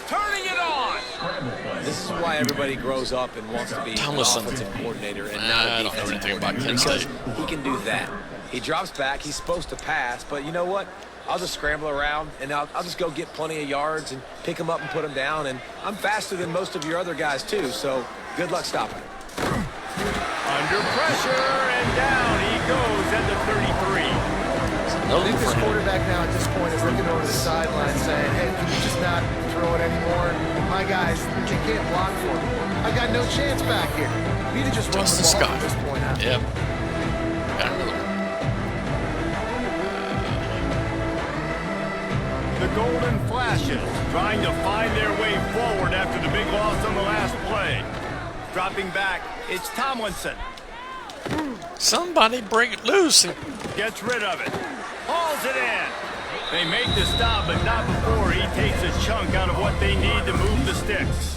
Turning it on. This is why everybody grows up and wants to be an offensive coordinator and not a defensive coordinator. I don't know anything about Kent State. He can do that. He drops back. He's supposed to pass, but you know what? I'll just scramble around, and I'll just go get plenty of yards and pick him up and put him down. And I'm faster than most of your other guys, too, so good luck stopping him. Under pressure, and down he goes at the 33. I think this quarterback now at this point is looking over the sideline saying, hey, can you just not throw it anymore? My guys, they can't block for me. I got no chance back here. We need to just run the ball at this point. Yep. Got another one. The Golden Flashes trying to find their way forward after the big loss on the last play. Dropping back, it's Tomlinson. Somebody break it loose. Gets rid of it. Hauls it in. They make the stop, but not before he takes a chunk out of what they need to move the sticks.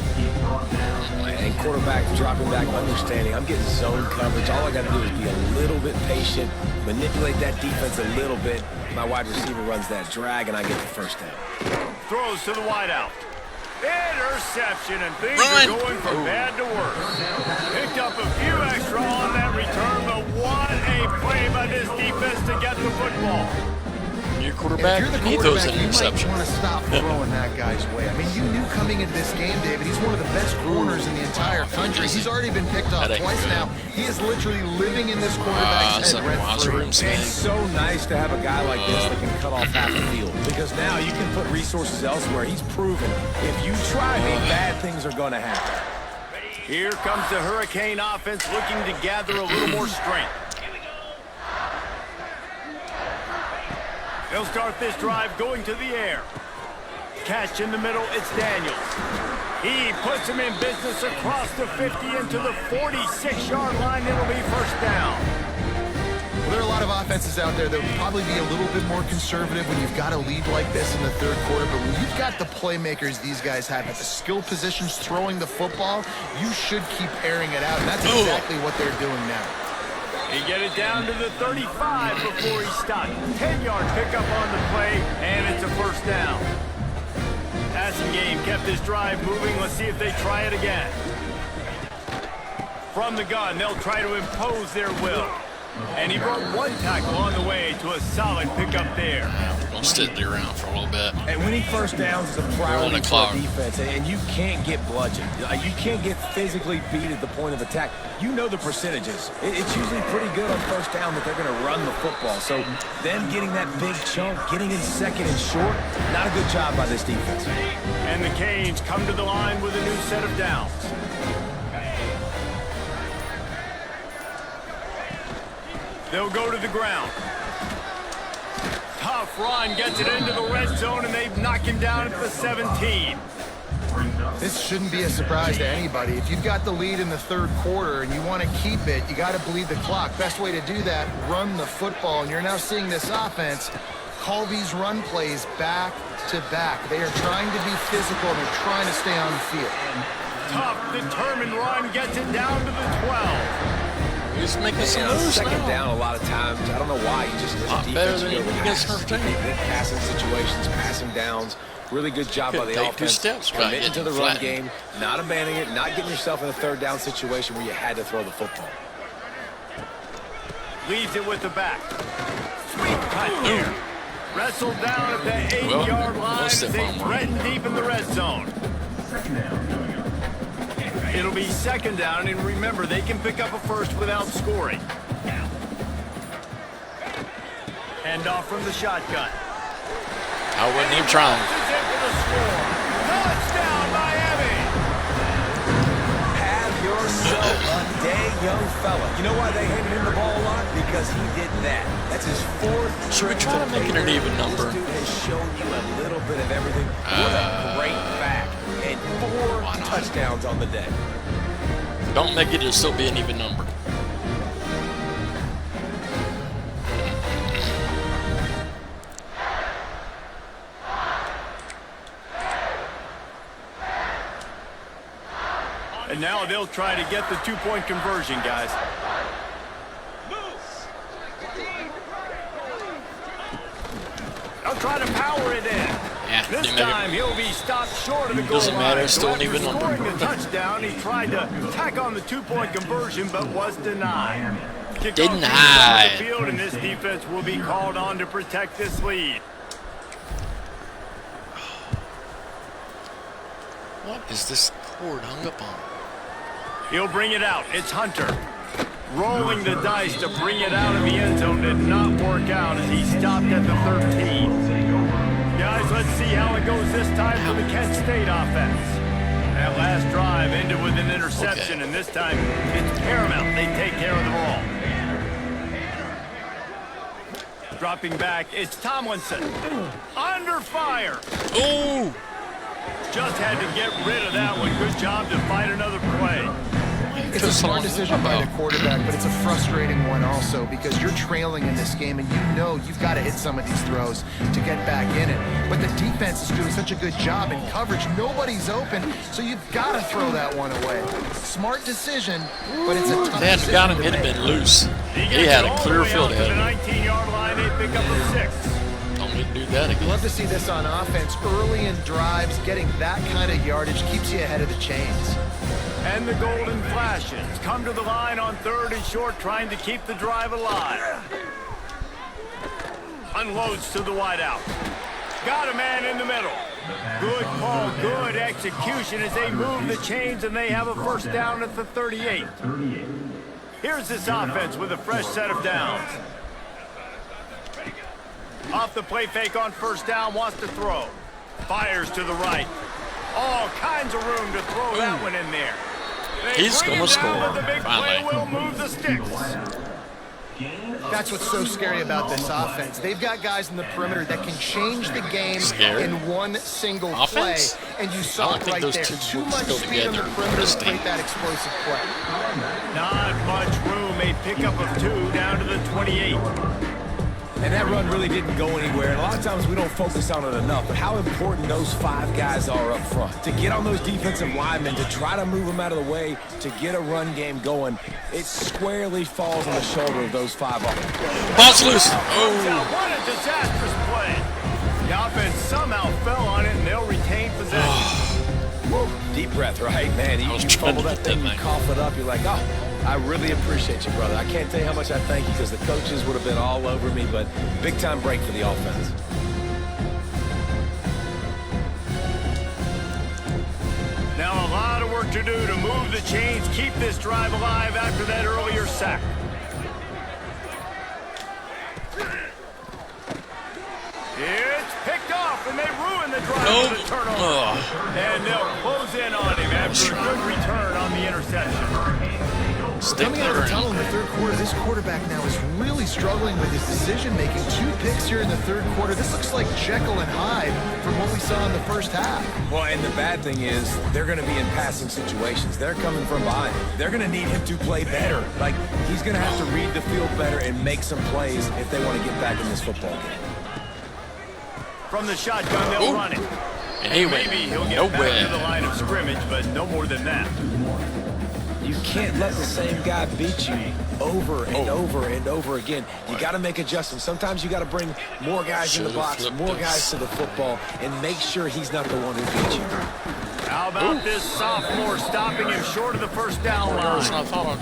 And quarterback dropping back, understanding. I'm getting zone coverage. All I got to do is be a little bit patient, manipulate that defense a little bit. My wide receiver runs that drag, and I get the first down. Throws to the wideout. Interception, and things are going from bad to worse. Picked up a few extra on that return, but what a play by this defense to get the football. Your quarterback, he throws an interception. You might want to stop throwing that guy's way. I mean, you knew coming into this game, David, he's one of the best corners in the entire country. He's already been picked off twice now. He is literally living in this quarterback's head rent-free. It's so nice to have a guy like this that can cut off half the field, because now you can put resources elsewhere. He's proven if you try me, bad things are going to happen. Here comes the Hurricane offense looking to gather a little more strength. They'll start this drive going to the air. Catch in the middle, it's Daniels. He puts him in business across the 50 into the 46-yard line. It'll be first down. Well, there are a lot of offenses out there that would probably be a little bit more conservative when you've got a lead like this in the third quarter. But when you've got the playmakers these guys have at the skill positions throwing the football, you should keep airing it out. And that's exactly what they're doing now. He get it down to the 35 before he stopped. 10-yard pickup on the play, and it's a first down. Passing game kept this drive moving. Let's see if they try it again. From the gun, they'll try to impose their will. And he brought one tackle on the way to a solid pickup there. We'll sit around for a little bit. And winning first downs is a priority for defense, and you can't get bludgeoned. You can't get physically beat at the point of attack. You know the percentages. It's usually pretty good on first down that they're going to run the football. So them getting that big chunk, getting in second and short, not a good job by this defense. And the Canes come to the line with a new set of downs. They'll go to the ground. Tough run gets it into the red zone, and they've knocked him down at the 17. This shouldn't be a surprise to anybody. If you've got the lead in the third quarter and you want to keep it, you got to bleed the clock. Best way to do that, run the football. And you're now seeing this offense call these run plays back to back. They are trying to be physical, and they're trying to stay on the field. Tough, determined run gets it down to the 12. He's making some moves second now. down a lot of times. I don't know why. He just a lot better than he did against Notre Dame. Passing situations, passing downs. Really good job by the offense. 2 steps, committing to the run game, not abandoning it, not getting yourself in a third down situation where you had to throw the football. Leaves it with the back. Sweet cut here. Wrestled down at the 8-yard line as they threaten deep in the red zone. It'll be second down, and remember, they can pick up a first without scoring. Hand off from the shotgun. I wasn't even trying. Touchdown, Miami! Have So, a dang young fella. You know why they handed him the ball a lot? Because he did that. That's his fourth. Should we try to make it an even number? This dude has shown you a little bit of everything. What a great back. And 4 touchdowns on the day. Don't make it, it'll still be an even number. And now they'll try to get the 2-point conversion, guys. They'll try to power it in. Yeah, This time he'll be stopped short of the goal line. Doesn't matter, it's still an even number. Scoring the touchdown, he tried to tack on the 2-point conversion, but was denied. Denied. The field, and this defense will be called on to protect this lead. What is this cord hung up on? He'll bring it out. It's Hunter. Rolling the dice to bring it out of the end zone did not work out as he stopped at the 13. Guys, let's see how it goes this time for the Kent State offense. That last drive ended with an interception, and this time it's paramount they take care of the ball. Dropping back, it's Tomlinson. Under fire. Ooh! Just had to get rid of that one. Good job to find another play. It's a smart decision by the quarterback, but it's a frustrating one also because you're trailing in this game and you know you've got to hit some of these throws to get back in it. But the defense is doing such a good job in coverage. Nobody's open, so you've got to throw that one away. Smart decision, but it's a tough They hadn't decision got him, to he'd have make. been loose. He had a clear field ahead of him. 19-yard line, they pick up a 6. Don't need to do that again. Love to see this on offense. Early in drives, getting that kind of yardage keeps you ahead of the chains. And the golden flashes come to the line on 3rd and short, trying to keep the drive alive. Unloads to the wideout. Got a man in the middle. Good call, good execution as they move the chains, and they have a first down at the 38. Here's this offense with a fresh set of downs. Off the play fake on first down, wants to throw. Fires to the right. All kinds of room to throw that one in there. He's going to score, But the big play finally. will move the sticks. That's what's so scary about this offense. They've got guys in the perimeter that can change the game Scary? in one single Offense? play. And you saw I don't it think right those there. two Too will much go speed on the together. perimeter to Interesting. create that explosive play. Not much room. A pickup of 2 down to the 28. And that run really didn't go anywhere. And a lot of times we don't focus on it enough, but how important those 5 guys are up front. To get on those defensive linemen, to try to move them out of the way, to get a run game going, it squarely falls on the shoulder of those 5 offense. Ball's loose. Now, Oh! what a disastrous play. The offense somehow fell on it, and they'll retain possession. Woo. Deep breath, right? Man, I was you trying to fumble that get that thing, you thing. cough it up, you're like, oh, I really appreciate you, brother. I can't tell you how much I thank you because the coaches would have been all over me, but big time break for the offense. Now a lot of work to do to move the chains, keep this drive alive after that earlier sack. It's picked off, and they ruin the drive No. with a turnover. Oh. And they'll close in on him after a good return on the interception. Stick Coming out of the there. tunnel in the third quarter, this quarterback now is really struggling with his decision-making. 2 picks here in the third quarter. This looks like Jekyll and Hyde from what we saw in the first half. Well, and the bad thing is they're going to be in passing situations. They're coming from behind. They're going to need him to play better. Like, he's going to have to read the field better and make some plays if they want to get back in this football game. From the shotgun, they'll run it. And he went Maybe he'll get back to the nowhere. line of scrimmage, but no more than that. You can't let the same guy beat you over and over and over again. You got to make adjustments. Sometimes you got to bring more guys in the Should've box, flipped more this. guys to the football, and make sure he's not the one who beat you. How about this sophomore stopping him short of the first down That's line? not thought.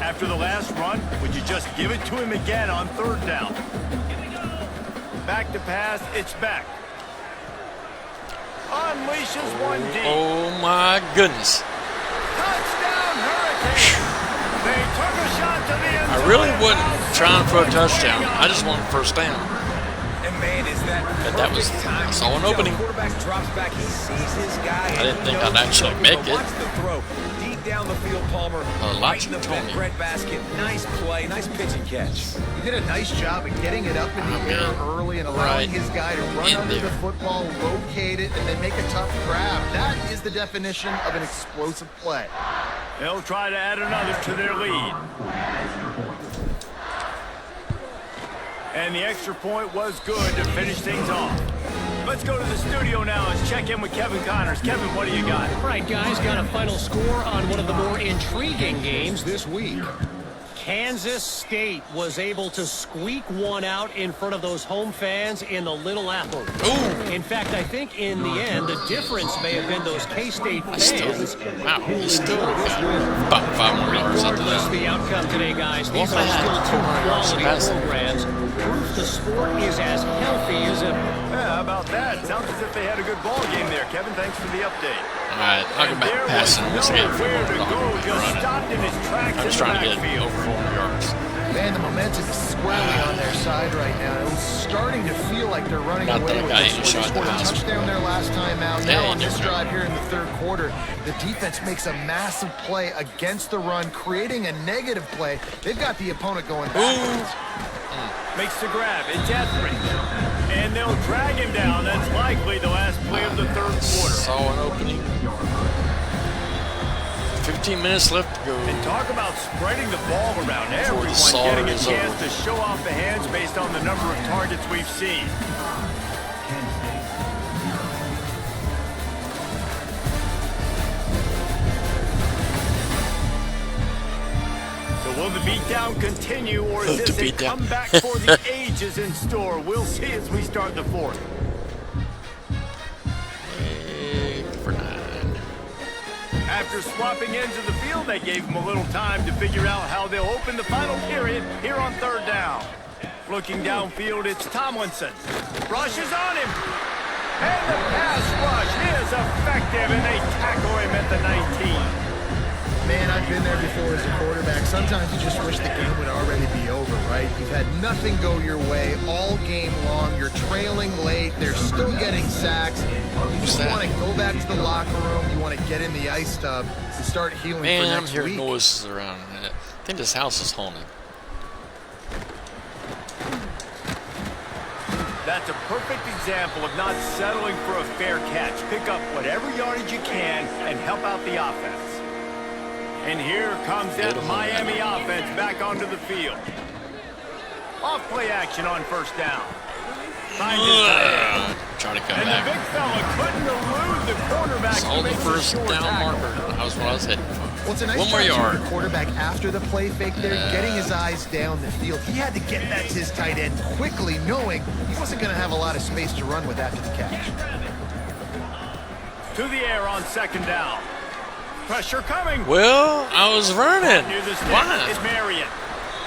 After the last run, would you just give it to him again on 3rd down? Back to pass, it's back. Unleashes one deep. Oh my goodness. Touchdown, Hurricane. They took a shot to the end I zone really and wasn't now trying for a 7 points touchdown. waiting on I just wanted first down. And man, is that that was time. saw an opening. Quarterback drops back. He sees his guy. I didn't think I'd actually make it. Watch the throw. Deep down the field, Palmer. Right in the big bread basket. Nice play. Nice pitch and catch. He did a nice job of getting it up in the air early and allowing his guy to run under the football, locate it, and then make a tough grab. That is the definition of an explosive play. They'll try to add another to their lead. And the extra point was good to finish things off. Let's go to the studio now and check in with Kevin Connors. Kevin, what do you got? All right, guys, got a final score on one of the more intriguing games this week. Kansas State was able to squeak one out in front of those home fans in the Little Apple. Ooh. In fact, I think in the end, the difference may have been those K-State fans. Wow, he still got about 5 more yards after that. The outcome today, guys. These are still two quality programs. Proof the sport is as healthy as ever. Yeah, how about that? Sounds as if they had a good ball game there. Kevin, thanks for the update. All right, I'll get back passing. Once again, I'm just trying to get over 400 yards. Man, the momentum is squarely on their side right now. It was starting to feel like they're running away with this. They scored a touchdown there last time out. Now on this drive here in the third quarter, the defense makes a massive play against the run, creating a negative play. They've got the opponent going backwards. Makes the grab. It's Etheridge. And they'll drag him down. That's likely the last play of the third quarter. Saw an opening. 15 minutes left to go. And talk about spreading the ball around. Everyone getting a chance to show off the hands based on the number of targets we've seen. So will the beatdown continue, or is this a comeback for the ages in store? We'll see as we start the fourth. After swapping ends of the field, they gave him a little time to figure out how they'll open the final period here on third down. Looking downfield, it's Tomlinson. Rush is on him. And the pass rush is effective, and they tackle him at the 19. Man, I've been there before as a quarterback. Sometimes you just wish the game would already be over, right? You've had nothing go your way all game long. You're trailing late. They're still getting sacks. You just want to go back to the locker room. You want to get in the ice tub and start healing for next week. I'm hearing noises around. I think this house is haunted. That's a perfect example of not settling for a fair catch. Pick up whatever yardage you can and help out the offense. And here comes that Miami offense back onto the field. Off play action on first down. Trying to come and back. The big fella couldn't elude the quarterback. Saw the first down marker. That was what I was hitting for. Well, it's a nice 1 more yard. The quarterback after the play fake there, getting his eyes down the field. He had to get that to his tight end quickly, knowing he wasn't going to have a lot of space to run with after the catch. To the air on second down. Pressure coming. Well, I was running. Near the stick Why? is Marion.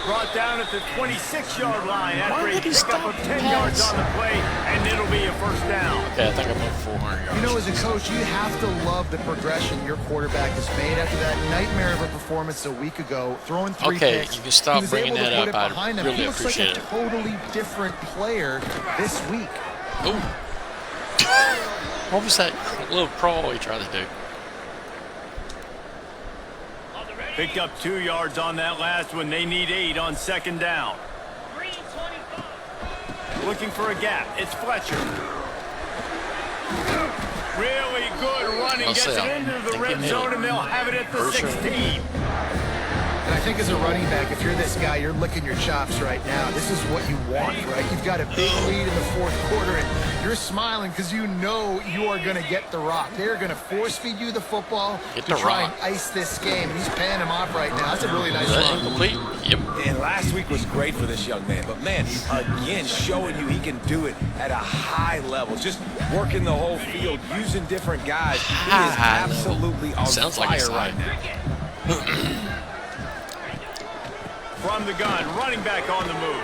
Brought down at the 26-yard line after Why a did he pickup of 10 yards on the play, and it'll be a first down. Okay, I think I'm up 400 yards. You know, as a coach, you have to love the progression your quarterback has made after that nightmare of a performance a week ago, throwing 3 picks. You can stop bringing that up. I really looks appreciate like a totally different player this week. Ooh. What was that little crawl he tried to do? Picked up 2 yards on that last one. They need 8 on second down. Looking for a gap. It's Fletcher. Really good running. Gets it into the red zone, and they'll have it at the 16. And I think as a running back, if you're this guy, you're licking your chops right now. This is what you want, right? You've got a big lead in the fourth quarter, and you're smiling because you know you are going to get the rock. They're going to force-feed you the football to try and ice this game. He's paying him off right now. That's a really nice run. Complete. Yep. And last week was great for this young man. But, man, he's again showing you he can do it at a high level. Just working the whole field, using different guys. He is absolutely on fire right now. From the gun, running back on the move.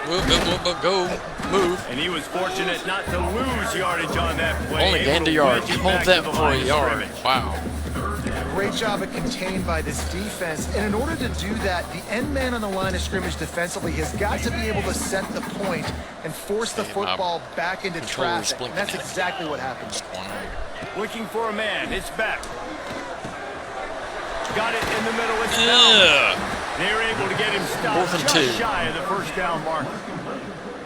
Go, move. And he was fortunate not to lose yardage on that play. Only gained a yard. Hold that for a yard. Wow. great job of contained by this defense. And in order to do that, the end man on the line of scrimmage defensively has got to be able to set the point and force the football back into traffic. And that's exactly what happened. Looking for a man. It's back. Got it in the middle. It's down. They're able to get him stopped just shy of the first down marker.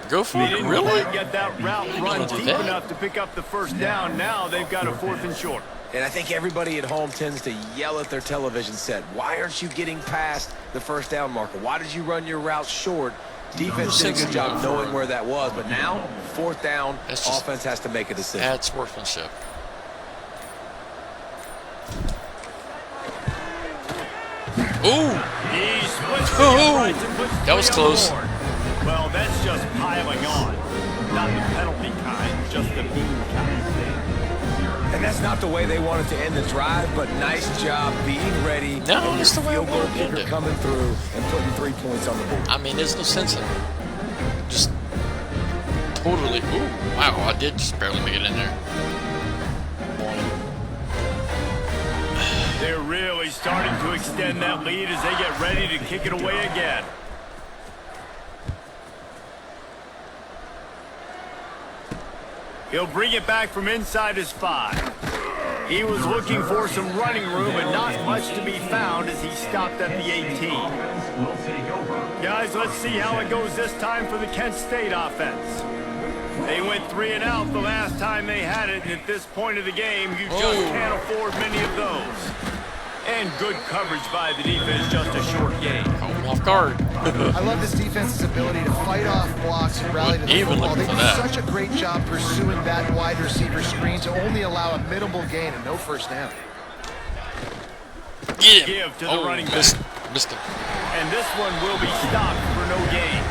Go for it, really? Get that route run deep enough to pick up the first down. Now they've got a 4th and short. And I think everybody at home tends to yell at their television set. Why aren't you getting past the first down marker? Why did you run your route short? Defense did a good job knowing where that was. But now, 4th down, offense has to make a decision. That's workmanship. Ooh! That was close. Well, that's just piling on. Not the penalty kind, just the bean kind. And that's not the way they wanted to end the drive, but nice job being ready. No, that's the way I wanted to end it. Coming through and putting 3 points on the board. I mean, there's no sense in it. Just totally. Ooh, wow, I did just barely make it in there. They're really starting to extend that lead as they get ready to kick it away again. He'll bring it back from inside his 5. He was looking for some running room, but not much to be found as he stopped at the 18. Guys, let's see how it goes this time for the Kent State offense. They went 3 and out the last time they had it, and at this point of the game, you just can't afford many of those. And good coverage by the defense, just a short game. Off guard. I love this defense's ability to fight off blocks and rally to the football. They do such a great job pursuing that wide receiver screen to only allow a minimal gain and no first down. Get him. Give to the running back. Missed him. And this one will be stopped for no gain.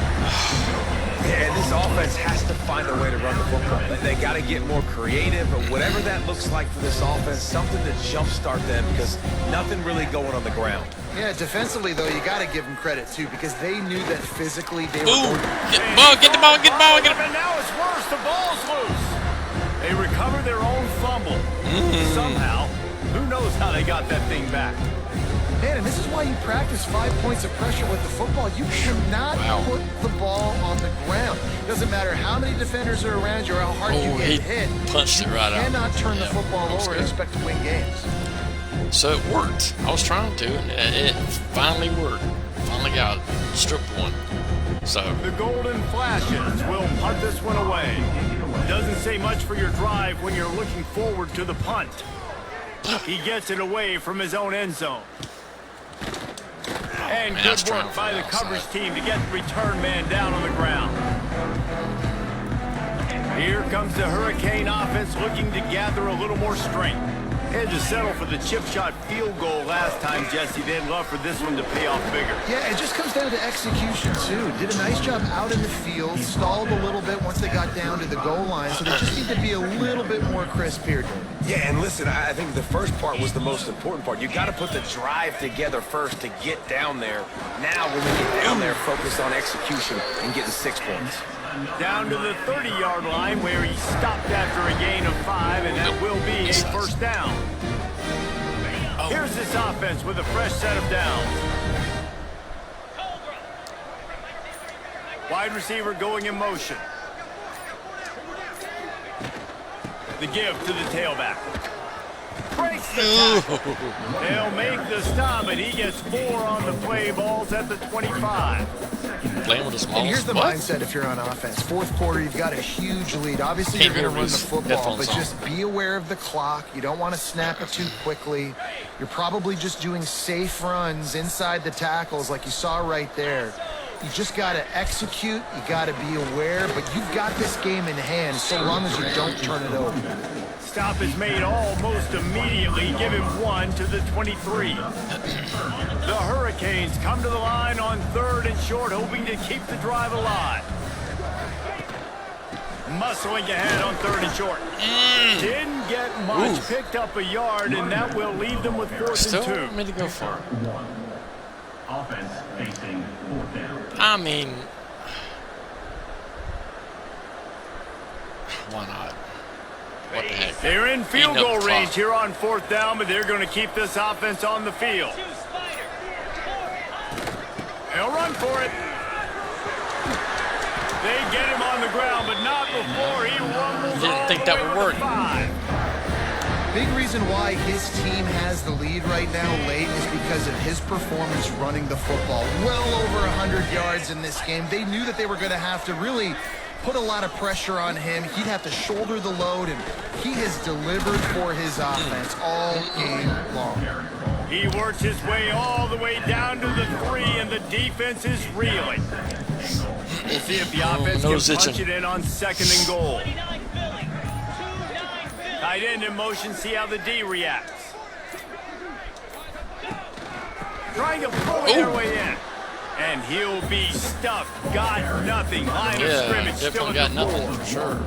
And this offense has to find a way to run the football. They got to get more creative, but whatever that looks like for this offense, something to jumpstart them because nothing really going on the ground. Yeah, defensively, though, you got to give them credit, too, because they knew that physically they were going to... Get the ball, get the ball, get the ball, get it. And now it's worse. The ball's loose. They recover their own fumble. Somehow. Who knows how they got that thing back? Man, and this is why you practice 5 points of pressure with the football. You cannot put the ball on the ground. Doesn't matter how many defenders are around you or how hard you get hit. Punched it right out. You cannot turn the football over and expect to win games. So it worked. I was trying to, and it finally worked. Finally got it. Stripped one. So the Golden Flashes will punt this one away. Doesn't say much for your drive when you're looking forward to the punt. He gets it away from his own end zone. And good work by the coverage team to get the return man down on the ground. Here comes the Hurricane offense looking to gather a little more strength. Had to settle for the chip shot field goal last time, Jesse. They'd love for this one to pay off bigger. Yeah, it just comes down to execution, too. Did a nice job out in the field, stalled a little bit once they got down to the goal line, so they just need to be a little bit more crisp here. Yeah, and listen, I think the first part was the most important part. You got to put the drive together first to get down there. Now, when we get down there, focus on execution and getting 6 points. Down to the 30-yard line where he stopped after a gain of 5, and that will be a first down. Here's this offense with a fresh set of downs. Wide receiver going in motion. The give to the tailback. Breaks the tackle. They'll make the stop, and he gets 4 on the play. Ball's at the 25. Playing with the smallest. And here's the mindset if you're on offense. Fourth quarter, you've got a huge lead. Obviously, you're going to run the football, but just be aware of the clock. You don't want to snap it too quickly. You're probably just doing safe runs inside the tackles like you saw right there. You just got to execute. You got to be aware, but you've got this game in hand so long as you don't turn it over. Stop is made almost immediately. Give him 1 to the 23. The Hurricanes come to the line on 3rd and short, hoping to keep the drive alive. Muscling ahead on 3rd and short. Didn't get much. Picked up a yard, and that will leave them with 4th and 2. Still made to go for it. Offense facing 4th down. I mean, why not? What the heck? They're in field Eating up goal the range clock. here on 4th down, but they're going to keep this offense on the field. They'll run for it. They get him on the ground, but not before he rumbles. Didn't think that would work. Big reason why his team has the lead right now late is because of his performance running the football. Well over 100 yards in this game. They knew that they were going to have to really put a lot of pressure on him. He'd have to shoulder the load, and he has delivered for his offense all game long. He works his way all the way down to the 3, and the defense is reeling. We'll see if the offense can punch it in on 2nd and goal. Tight end in motion, see how the D reacts. Trying to pull their way in. And he'll be stuffed. Got nothing. Line of scrimmage still got at nothing 4. for sure.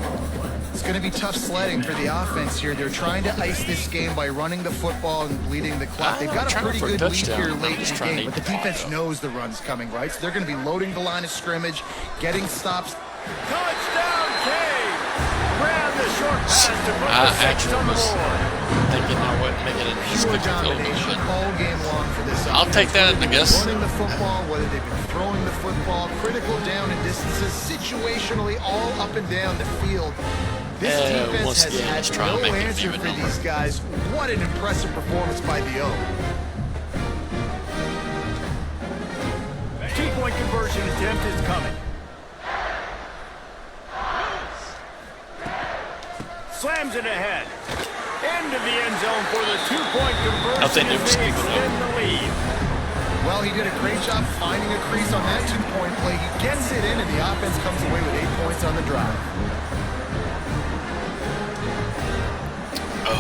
It's going to be tough sledding for the offense here. They're trying to ice this game by running the football and bleeding the clock. They've got a pretty good lead here late in the game, but the defense knows the run's coming, right? So they're going to be loading the line of scrimmage, getting stops. Touchdown, Cade! Grab the short pass to put the 6 on the board. Thinking I wouldn't make it in this Pure good field domination goal, all game long for this offense. I'll take that, I guess. Running the football, whether they've been throwing the football, critical down and distances, situationally all up and down the field. This defense has had no answer for these guys. What an impressive performance by the O. 2-point conversion attempt is coming. Slams it ahead. Into the end zone for the 2-point conversion as they extend the lead. Well, he did a great job finding a crease on that 2-point play. He gets it in, and the offense comes away with 8 points on the drive.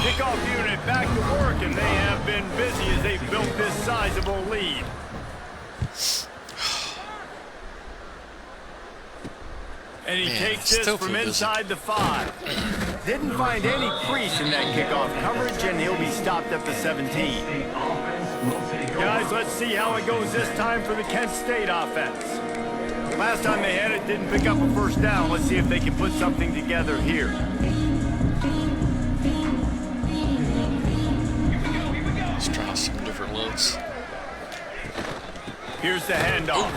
Kickoff unit back to work, and they have been busy as they built this sizable lead. And he takes this from inside the 5. Didn't find any crease in that kickoff coverage, and he'll be stopped at the 17. Guys, let's see how it goes this time for the Kent State offense. Last time they had it, didn't pick up a 1st down. Let's see if they can put something together here. Let's try some different looks. Here's the handoff.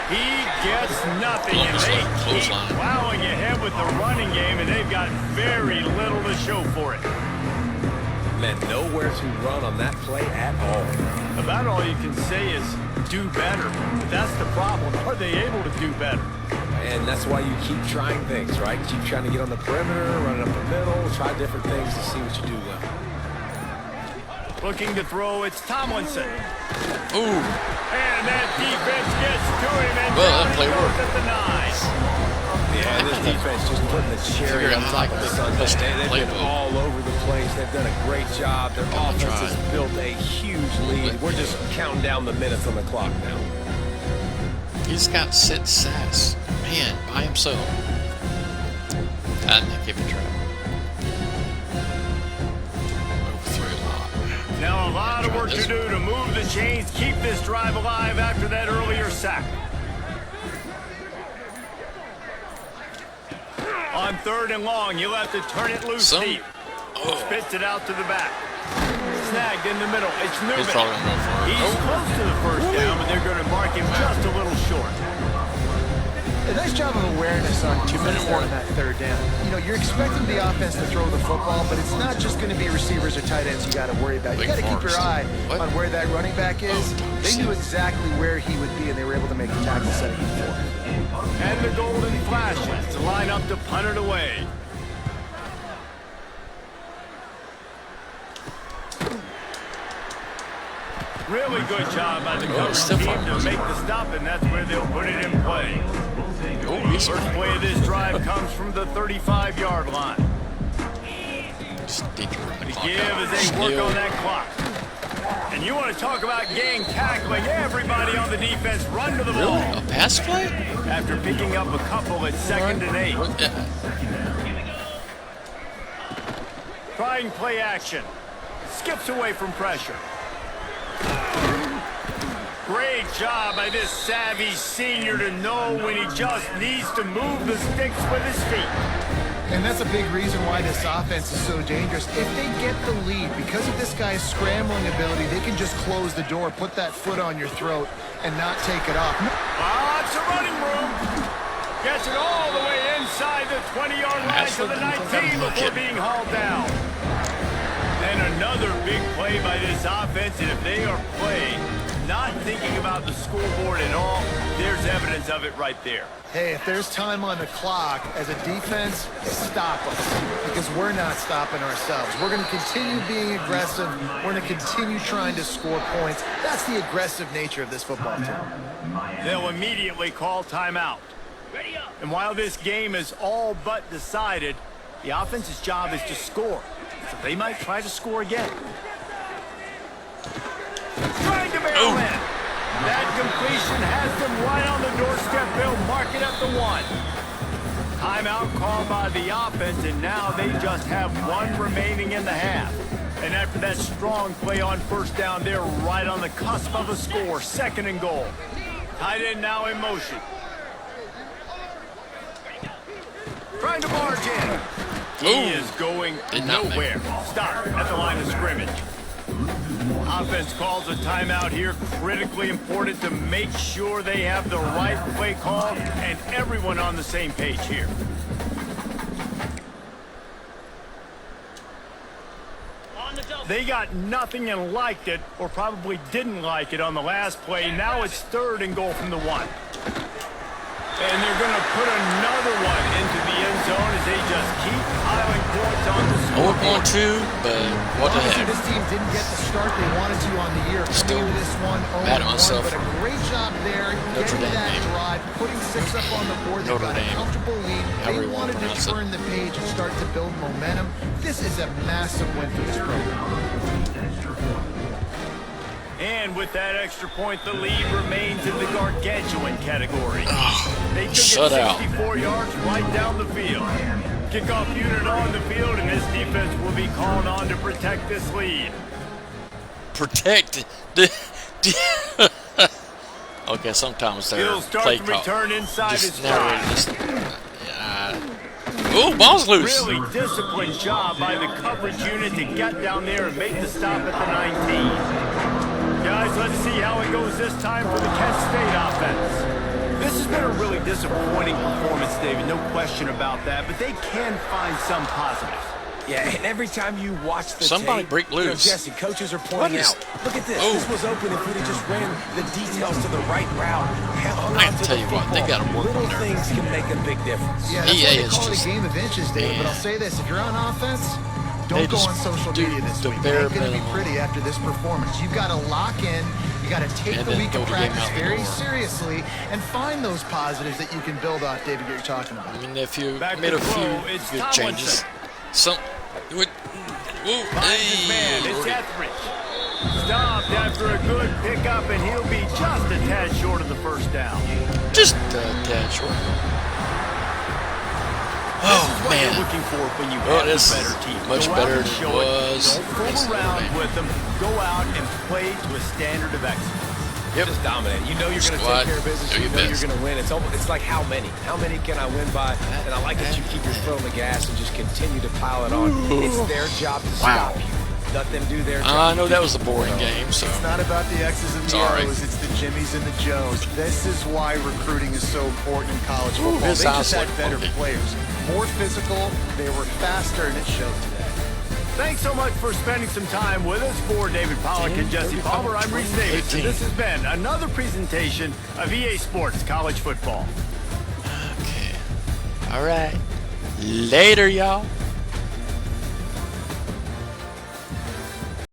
He gets nothing, and they keep plowing ahead with the running game, and they've got very little to show for it. Man, nowhere to run on that play at all. About all you can say is do better. But that's the problem. Are they able to do better? And that's why you keep trying things, right? Keep trying to get on the perimeter, run up the middle, try different things to see what you do well. Looking to throw, it's Tomlinson. Ooh. And that defense gets to him, and that play worked at the 9. Yeah, this defense just putting the cherry on top of the sundae. They've been all over the place. They've done a great job. Their offense has built a huge lead. We're just counting down the minutes on the clock now. He's got sit sass. Man, by himself. I think give it a try. Now a lot of work to do to move the chains, keep this drive alive after that earlier sack. On 3rd and long, you'll have to turn it loose deep. Spits it out to the back. Snagged in the middle. It's Newman. He's close to the 1st down, but they're going to mark him just a little short. A nice job of awareness on 2-minute warning that 3rd down. You know, you're expecting the offense to throw the football, but it's not just going to be receivers or tight ends you got to worry about. You got to keep your eye on where that running back is. They knew exactly where he would be, and they were able to make the tackle setting before. And the golden flashes to line up to punt it away. Really good job by the coverage team to make the stop, and that's where they'll put it in play. First play of this drive comes from the 35-yard line. The give as they work on that clock. And you want to talk about gang tackling. Everybody on the defense run to the ball. Really? A pass play? After picking up a couple at 2nd and 8. Trying play action. Skips away from pressure. Great job by this savvy senior to know when he just needs to move the sticks with his feet. And that's a big reason why this offense is so dangerous. If they get the lead, because of this guy's scrambling ability, they can just close the door, put that foot on your throat, and not take it off. Lots of running room. Gets it all the way inside the 20-yard line to the 19 before being hauled down. And another big play by this offense, and if they are playing, not thinking about the scoreboard at all, there's evidence of it right there. Hey, if there's time on the clock, as a defense, stop us. Because we're not stopping ourselves. We're going to continue being aggressive. We're going to continue trying to score points. That's the aggressive nature of this football team. They'll immediately call timeout. And while this game is all but decided, the offense's job is to score. So they might try to score again. Trying to barrel in. That completion has them right on the doorstep. They'll mark it at the 1. Timeout called by the offense, and now they just have 1 remaining in the half. And after that strong play on first down, they're right on the cusp of a score. 2nd and goal. Tight end now in motion. Trying to barge in. He is going nowhere. Stop at the line of scrimmage. Offense calls a timeout here. Critically important to make sure they have the right play call and everyone on the same page here. They got nothing and liked it, or probably didn't like it on the last play. Now it's 3rd and goal from the 1. And they're going to put another one into the end zone as they just keep piling points on the scoreboard. 0-2, but what the heck. This team didn't get the start they wanted to on the year. Still coming into this one, mad at myself. But a great job there, Notre getting Dame that game. drive, putting 6 up on the board. They got a comfortable lead. They wanted to turn the page and start to build momentum. This is a massive win for this program. And with that extra point, the lead remains in the gargantuan category. They took it 64 yards right down the field. Kickoff unit on the field, and this defense will be called on to protect this lead. Protect. Okay, sometimes they're He'll start play to call. return inside his Just stride. ooh, ball's loose. Really disciplined job by the coverage unit to get down there and make the stop at the 19. Guys, let's see how it goes this time for the Kent State offense. This has been a really disappointing performance, David, no question about that, but they can find some positives. Yeah, and every time you watch the Somebody tape, break loose. Jesse, coaches are pointing out, look at this. This was open if we'd have just ran the details to the right route. I can tell you what, they got to work Little on their things can make a big difference. Yeah, that's why they is call it just, a game of inches, David. But I'll say this, if you're on offense, don't go on social media this week. It ain't going to be pretty after this performance. You've got to lock in. You got to take the week of practice very seriously and find those positives that you can build off, David, that you're talking about. I mean, if you made a few good changes, It's Etheridge. Stopped after a good pickup, and he'll be just a tad short of the first down. Just a tad short. Oh, What man. you're looking for when you Well, have a this better team. much Go out better and than it show was. Don't fool around with them. Go out and play to a standard of excellence. Just dominate. You know you're going to Squad, take care of business. do You your know best. you're going to win. It's like how many? How many can I win by? And I like that you keep your foot on the gas and just continue to pile it on. It's their job to stop you. Let them do their job. I know that was a boring game, so It's not about the X's and the Sorry. O's, it's the Jimmies and the Joes. This is why recruiting is so important in college football. They his just house had looked better funky. players, more physical, they were faster, and it showed today. Thanks so much for spending some time with us. For David Pollack and Jesse Palmer, I'm Reese Davis, and this has been another presentation of EA Sports College Football. okay. All right. Later, y'all.